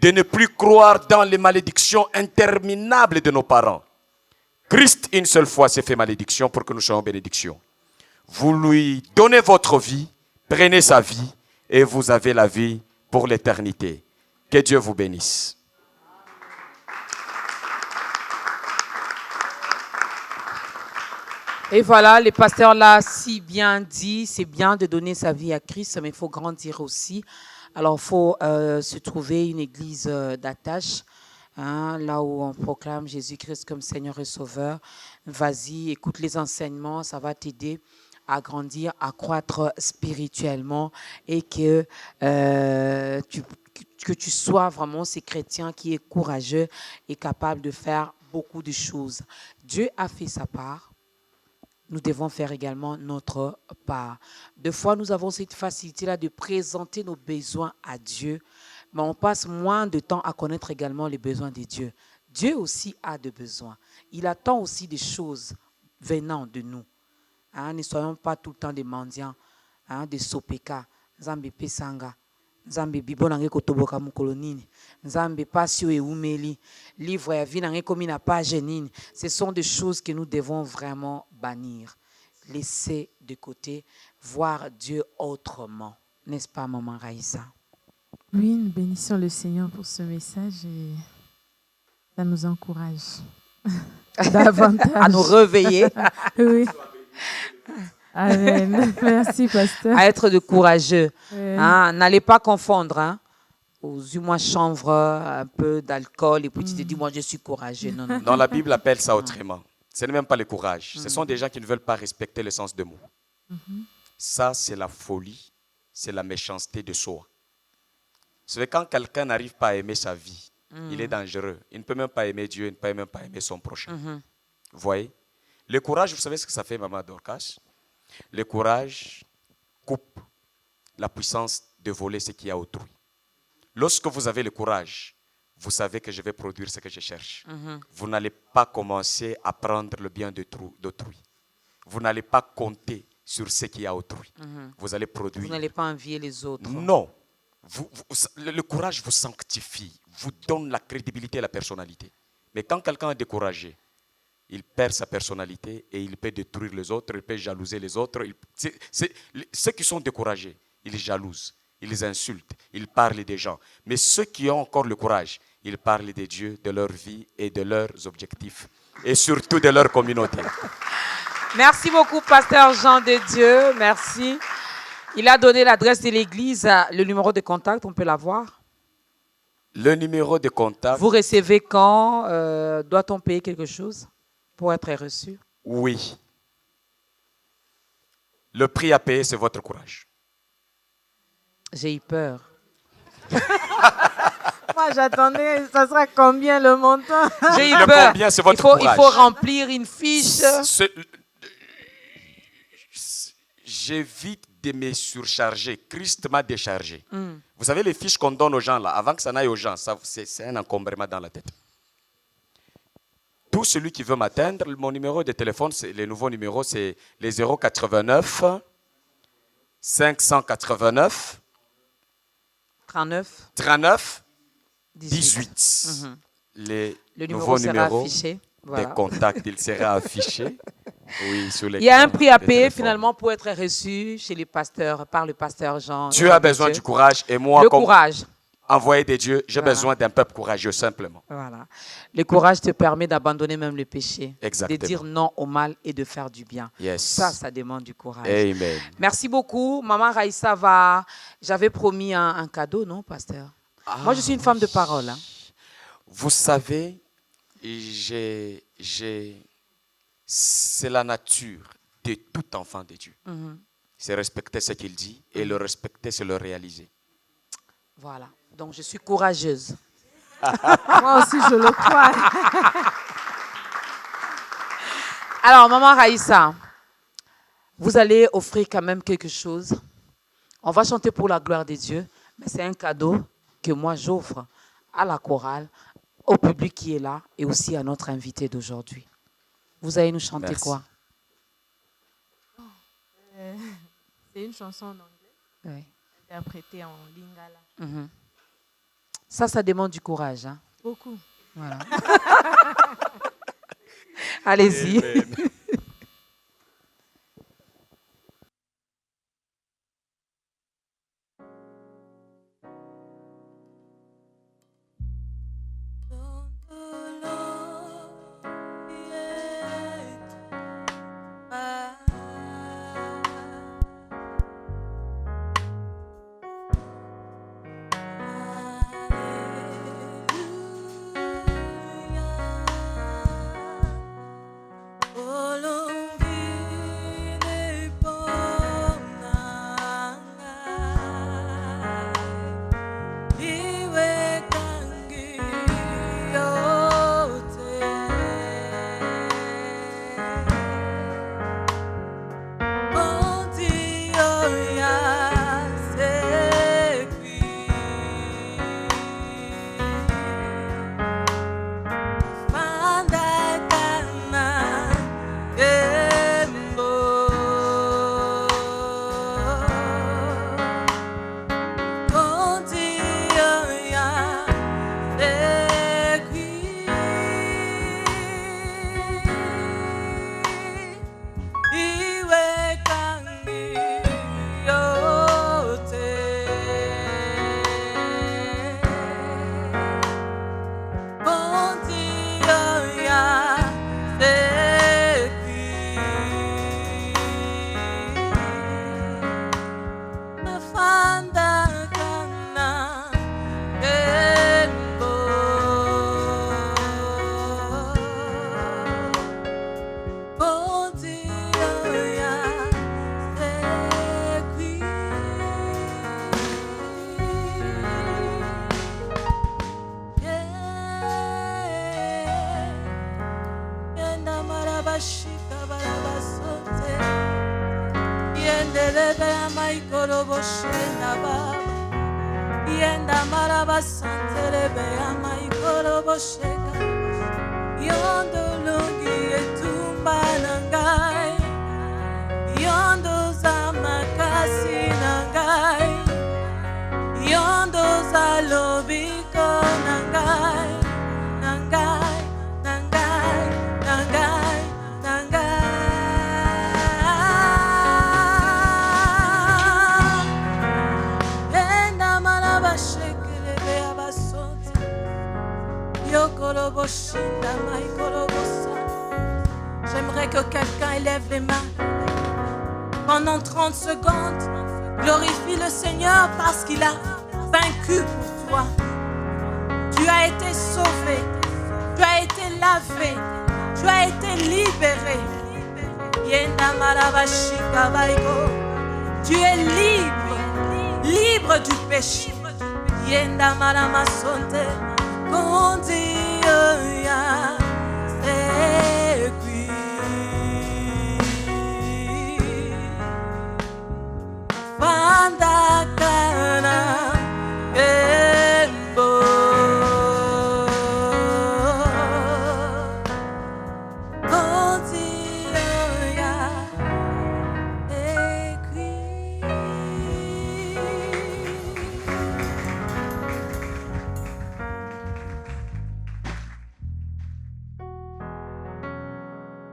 De ne plus croire dans les malédictions interminables de nos parents. Christ, une seule fois, s'est fait malédiction pour que nous soyons bénédiction. Vous lui donnez votre vie, prenez sa vie, et vous avez la vie pour l'éternité. Que Dieu vous bénisse. Et voilà, le pasteur l'a si bien dit, c'est bien de donner sa vie à Christ, mais il faut grandir aussi. Alors, il faut se trouver une église d'attache, hein, là où on proclame Jésus-Christ comme Seigneur et Sauveur. Vas-y, écoute les enseignements, ça va t'aider à grandir, à croître spirituellement et que tu sois vraiment ce chrétien qui est courageux et capable de faire beaucoup de choses. Dieu a fait sa part. Nous devons faire également notre part. Des fois, nous avons cette facilité-là de présenter nos besoins à Dieu, mais on passe moins de temps à connaître également les besoins de Dieu. Dieu aussi a des besoins. Il attend aussi des choses venant de nous. Hein, ne soyons pas tout le temps des mendiants, hein, des sopeka, Nzambe pesanga, Nzambe bibo nange kotoboka mukolo nini, Nzambe pasio e umeli, livre ya vie nange komi na page nini. Ce sont des choses que nous devons vraiment bannir, laisser de côté, voir Dieu autrement. N'est-ce pas, maman Raïssa? Oui, nous bénissons le Seigneur pour ce message et ça nous encourage davantage. À nous réveiller. Oui. Amen. Merci, pasteur. À être de courageux. Ouais. Hein, n'allez pas confondre. Hein, aux moi chanvre, un peu d'alcool, et puis tu te dis, moi je suis courageux. Non, non. Dans la Bible, appelle ça autrement. Ce n'est même pas le courage. Ce sont des gens qui ne veulent pas respecter le sens de mots. Ça, c'est la folie, c'est la méchanceté de soi. C'est quand quelqu'un n'arrive pas à aimer sa vie, il est dangereux. Il ne peut même pas aimer Dieu, il ne peut même pas aimer son prochain. Vous voyez? Le courage, vous savez ce que ça fait, Maman Dorcas? Le courage coupe la puissance de voler ce qu'il y a autrui. Lorsque vous avez le courage, vous savez que je vais produire ce que je cherche. Vous n'allez pas commencer à prendre le bien d'autrui. vous n'allez pas compter sur ce qu'il y a autrui. Vous allez produire. Vous n'allez pas envier les autres. Non. Le courage vous sanctifie, vous donne la crédibilité et la personnalité. Mais quand quelqu'un est découragé, il perd sa personnalité et il peut détruire les autres, il peut jalouser les autres. Ceux qui sont découragés, ils jalousent, ils insultent, ils parlent des gens. Mais ceux qui ont encore le courage, ils parlent de Dieu, de leur vie et de leurs objectifs. Et surtout de leur communauté. Merci beaucoup, pasteur Jean de Dieu. Merci. Il a donné l'adresse de l'église, le numéro de contact, on peut l'avoir. Le numéro de contact. Vous recevez quand? Doit-on payer quelque chose pour être reçu? Oui. Le prix à payer, c'est votre courage. J'ai eu peur. Moi, j'attendais, ça sera combien le montant? J'ai eu peur. Combien, c'est votre Il faut remplir une fiche. J'évite de me surcharger. Christ m'a déchargé. Vous savez, les fiches qu'on donne aux gens, là, avant que ça n'aille aux gens, c'est un encombrement dans la tête. Tout celui qui veut m'atteindre, mon numéro de téléphone, le nouveau numéro, c'est les 089 589 39 18. Le nouveau numéro affiché. Voilà. Des contacts, il sera affiché. Oui, sur les. Il y a un prix à payer finalement pour être reçu chez les pasteurs, par le pasteur Jean. Tu as besoin du courage et moi, le comme courage. Envoyé de Dieu, j'ai besoin d'un peuple courageux simplement. Voilà. Le courage te permet d'abandonner même le péché. Exactement. De dire non au mal et de faire du bien. Yes. Ça demande du courage. Amen. Merci beaucoup. Maman Raïssa va... J'avais promis un cadeau, non, pasteur? Moi, je suis une femme de parole. Hein. Vous savez, c'est la nature de tout enfant de Dieu. C'est respecter ce qu'il dit et le respecter, c'est le réaliser. Voilà. Donc, je suis courageuse. Moi aussi, je le crois. Alors, Maman Raïssa, vous allez offrir quand même quelque chose. On va chanter pour la gloire de Dieu, mais c'est un cadeau que moi, j'offre à la chorale, au public qui est là et aussi à notre invité d'aujourd'hui. Vous allez nous chanter quoi? C'est une chanson en anglais, oui. Interprétée en lingala. Ça demande du courage. Hein? Beaucoup. Voilà. Allez-y. que quelqu'un élève les mains pendant 30 secondes. Glorifie le Seigneur parce qu'il a vaincu pour toi. Tu as été sauvé, tu as été lavé, tu as été libéré. Tu es libre, libre du péché.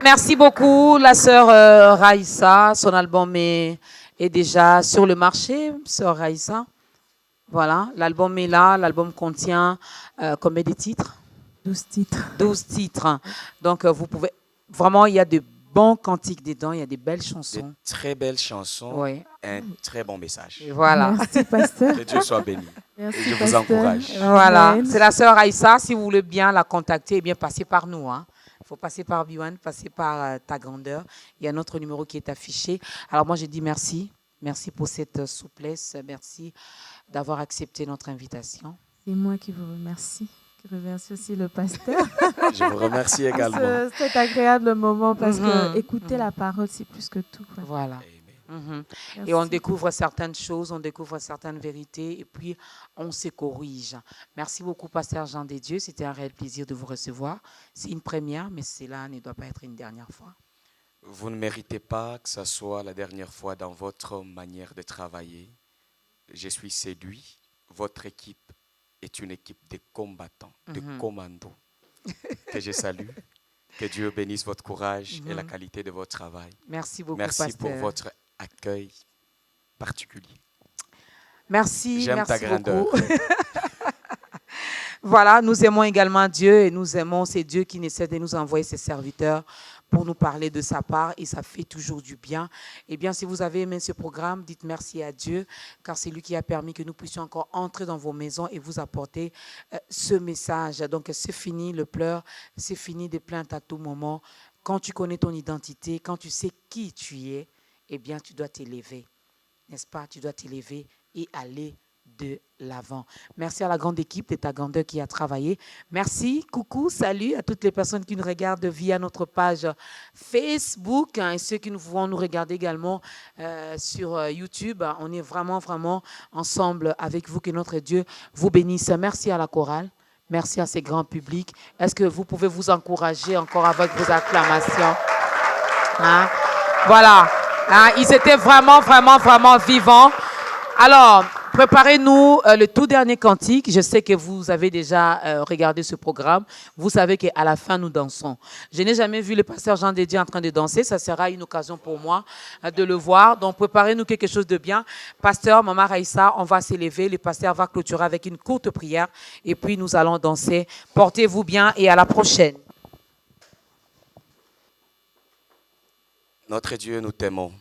Merci beaucoup, la sœur Raïssa. Son album est déjà sur le marché, sœur Raïssa. Voilà, l'album est là. L'album contient combien de titres? 12 titres. 12 titres. Donc, vous pouvez... Vraiment, il y a de bons cantiques dedans, il y a des belles chansons. De très belles chansons, Oui. un très bon message. Et voilà. Merci, pasteur. Que Dieu soit béni. Merci, Et je vous pasteur. encourage. Voilà, Amen. c'est la sœur Aïssa. Si vous voulez bien la contacter, eh bien passez par nous. Il faut passer par Biwan, passer par ta grandeur. Il y a notre numéro qui est affiché. Alors moi, je dis merci. Merci pour cette souplesse. Merci d'avoir accepté notre invitation. C'est moi qui vous remercie. Je remercie aussi le pasteur. Je vous remercie également. pour cet agréable moment parce que Mhm. écouter la parole, c'est plus que tout. quoi. Voilà. Amen. Mhm. Merci. Et on découvre certaines choses, on découvre certaines vérités et puis on se corrige. Merci beaucoup, pasteur Jean des Dieux. C'était un réel plaisir de vous recevoir. C'est une première, mais cela ne doit pas être une dernière fois. Vous ne méritez pas que ce soit la dernière fois dans votre manière de travailler. Je suis séduit. Votre équipe est une équipe de combattants, de commandos, que je salue. Que Dieu bénisse votre courage et la qualité de votre travail. Merci beaucoup, Merci pasteur. pour votre accueil particulier. Merci, J'aime ta merci grandeur. beaucoup. Voilà, nous aimons également Dieu et nous aimons, c'est Dieu qui ne cesse de nous envoyer ses serviteurs pour nous parler de sa part et ça fait toujours du bien. Eh bien, si vous avez aimé ce programme, dites merci à Dieu car c'est lui qui a permis que nous puissions encore entrer dans vos maisons et vous apporter ce message. Donc, c'est fini le pleur, c'est fini des plaintes à tout moment. Quand tu connais ton identité, quand tu sais qui tu es, eh bien, tu dois t'élever. N'est-ce pas? Tu dois t'élever et aller de l'avant. Merci à la grande équipe de ta grandeur qui a travaillé. Merci, coucou, salut à toutes les personnes qui nous regardent via notre page Facebook et ceux qui vont nous regarder également sur YouTube. On est vraiment, vraiment ensemble avec vous. Que notre Dieu vous bénisse. Merci à la chorale. Merci à ces grands publics. Est-ce que vous pouvez vous encourager encore avec vos acclamations? Hein? Voilà. Hein? Ils étaient vraiment, vraiment, vraiment vivants. Alors, préparez-nous le tout dernier cantique. Je sais que vous avez déjà regardé ce programme. Vous savez qu'à la fin, nous dansons. Je n'ai jamais vu le pasteur Jean Dédié en train de danser. Ça sera une occasion pour moi de le voir. Donc, préparez-nous quelque chose de bien. Pasteur, Maman Raïssa, on va s'élever. Le pasteur va clôturer avec une courte prière. Et puis, nous allons danser. Portez-vous bien et à la prochaine. Notre Dieu, nous t'aimons.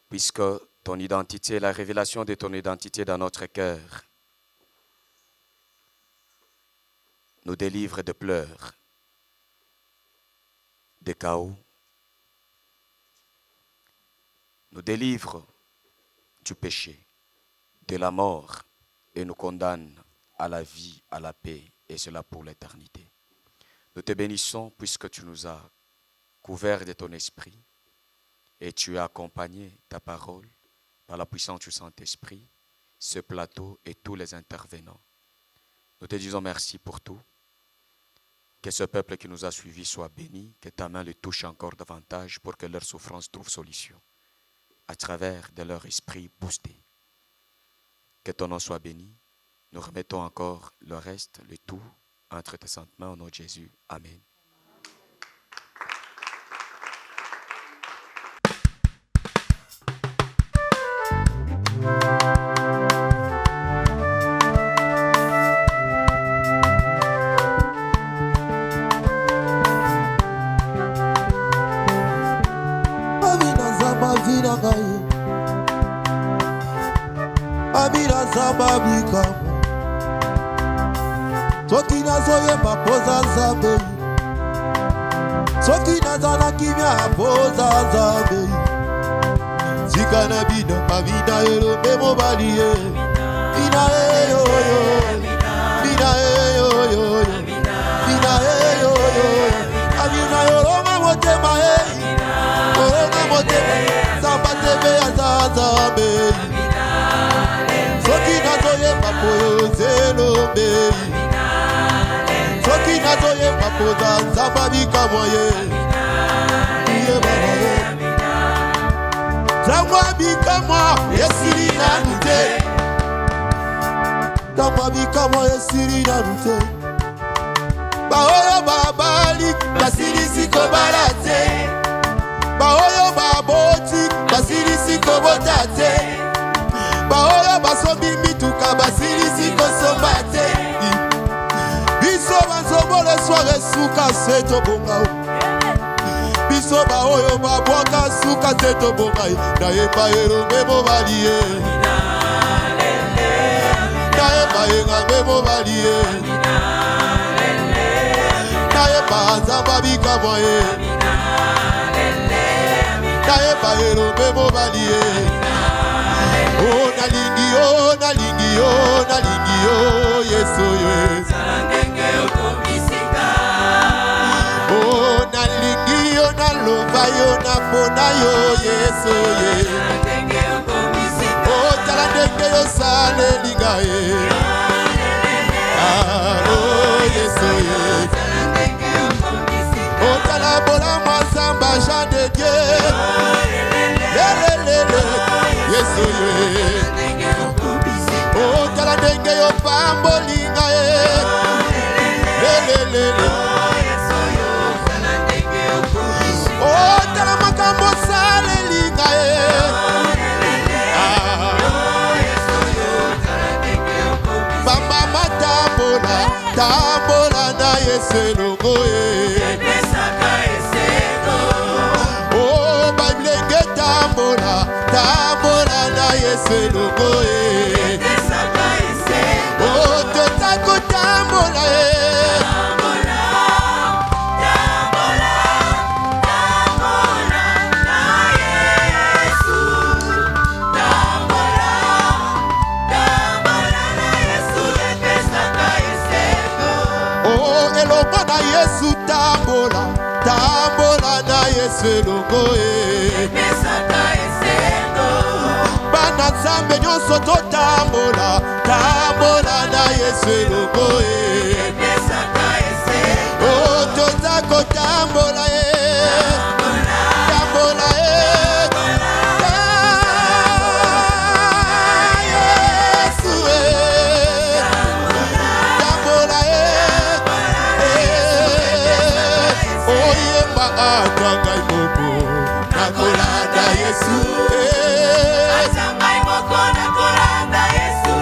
Puisque ton identité, la révélation de ton identité dans notre cœur nous délivre de pleurs, de chaos, nous délivre du péché, de la mort et nous condamne à la vie, à la paix et cela pour l'éternité. Nous te bénissons puisque tu nous as couverts de ton esprit et tu as accompagné ta parole par la puissance du Saint-Esprit, ce plateau et tous les intervenants. Nous te disons merci pour tout. Que ce peuple qui nous a suivis soit béni, que ta main le touche encore davantage pour que leur souffrance trouve solution à travers de leur esprit boosté. Que ton nom soit béni. Nous remettons encore le reste, le tout, entre tes saintes mains au nom de Jésus. Amen. vie na ngai Amina Nzambe bikamwa soki nazoyemba poza Nzambe soki naza na kimia poza Nzambe zika na bina abina elombe mobali ye bina eyoyo bina eyoyo bina eyoyo abina yoroma motema ye yoroma motema Nzambe tebe ya Nzambe soki nazoyemba poza elombe soki nazoyemba poza Nzambe bikamwa ye ye baba ye Nzambe bikamwa esili nanu te Nzambe bikamwa esili nanu te baoyo babali basilisi kobala te baoyo baboti basilisi kobota te baoyo basombi mituka basilisi kosomba te biso banzobole soare suka se tobonga biso baoyo babwaka suka se tobonga nayemba elombe mobali ye nayemba engambe mobali ye nayemba Nzambe bikamwa ye nayemba elombe mobali ye oh nalingi yo nalingi yo nalingi yo Yesu ye oh nalingi yo naloba yo napona yo Yesu ye oh tala ndenge yo salelinga ye oh Yesu ye oh tala bolamwa Nzambe Jean de Dieu lelelele Yesu ye oh tala ndenge yo pambolinga ye lelelele oh tala makambo salelinga ye bamama tambola tambola na Yesu elongo ye oh babilenge tambola tambola na Yesu elongo ye oh totako tambola ye Yesu tambola tambola na Yesu elongo ye bana Nzambe nyonso totambola tambola na Yesu elongo ye oh toza kotambola ye tambola ye Yesu tambola ye oyemba atanga imoko nakolanda Yesu atanga imoko nakolanda Yesu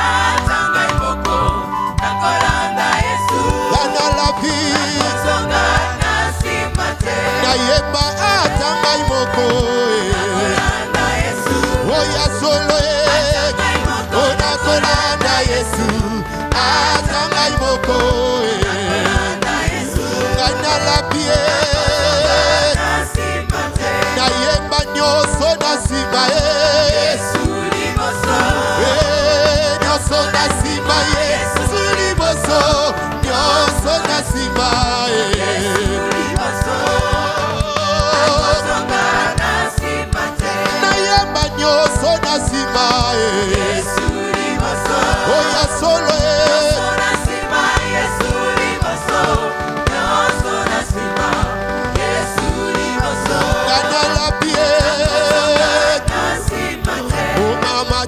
atanga imoko nakolanda Yesu bana la vie songa nasimate nayemba atanga imoko nakolanda Yesu oya solo nakolanda Yesu atanga imoko la pie nayemba nyonso nasima ye nyonso nasima Yesu liboso nyonso nasima ye nayemba nyonso nasima ye oya solo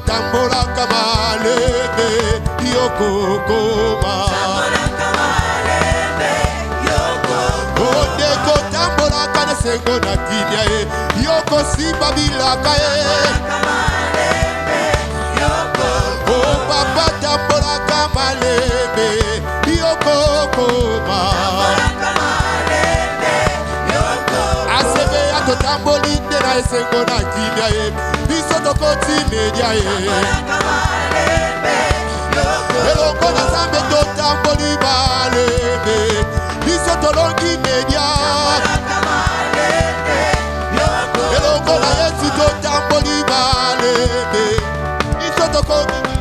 tambola kamalebe yokokoma ondeko tambola kana sengo na kimia ye yokosimba bilaka ye o papa tambola kamalebe yokokoma asebe ya totamboli nde na esengo na kimia ye biso tokoti media ye elongo na Nzambe totamboli balebe biso tolongi media elongo na Yesu totamboli balebe biso tokomi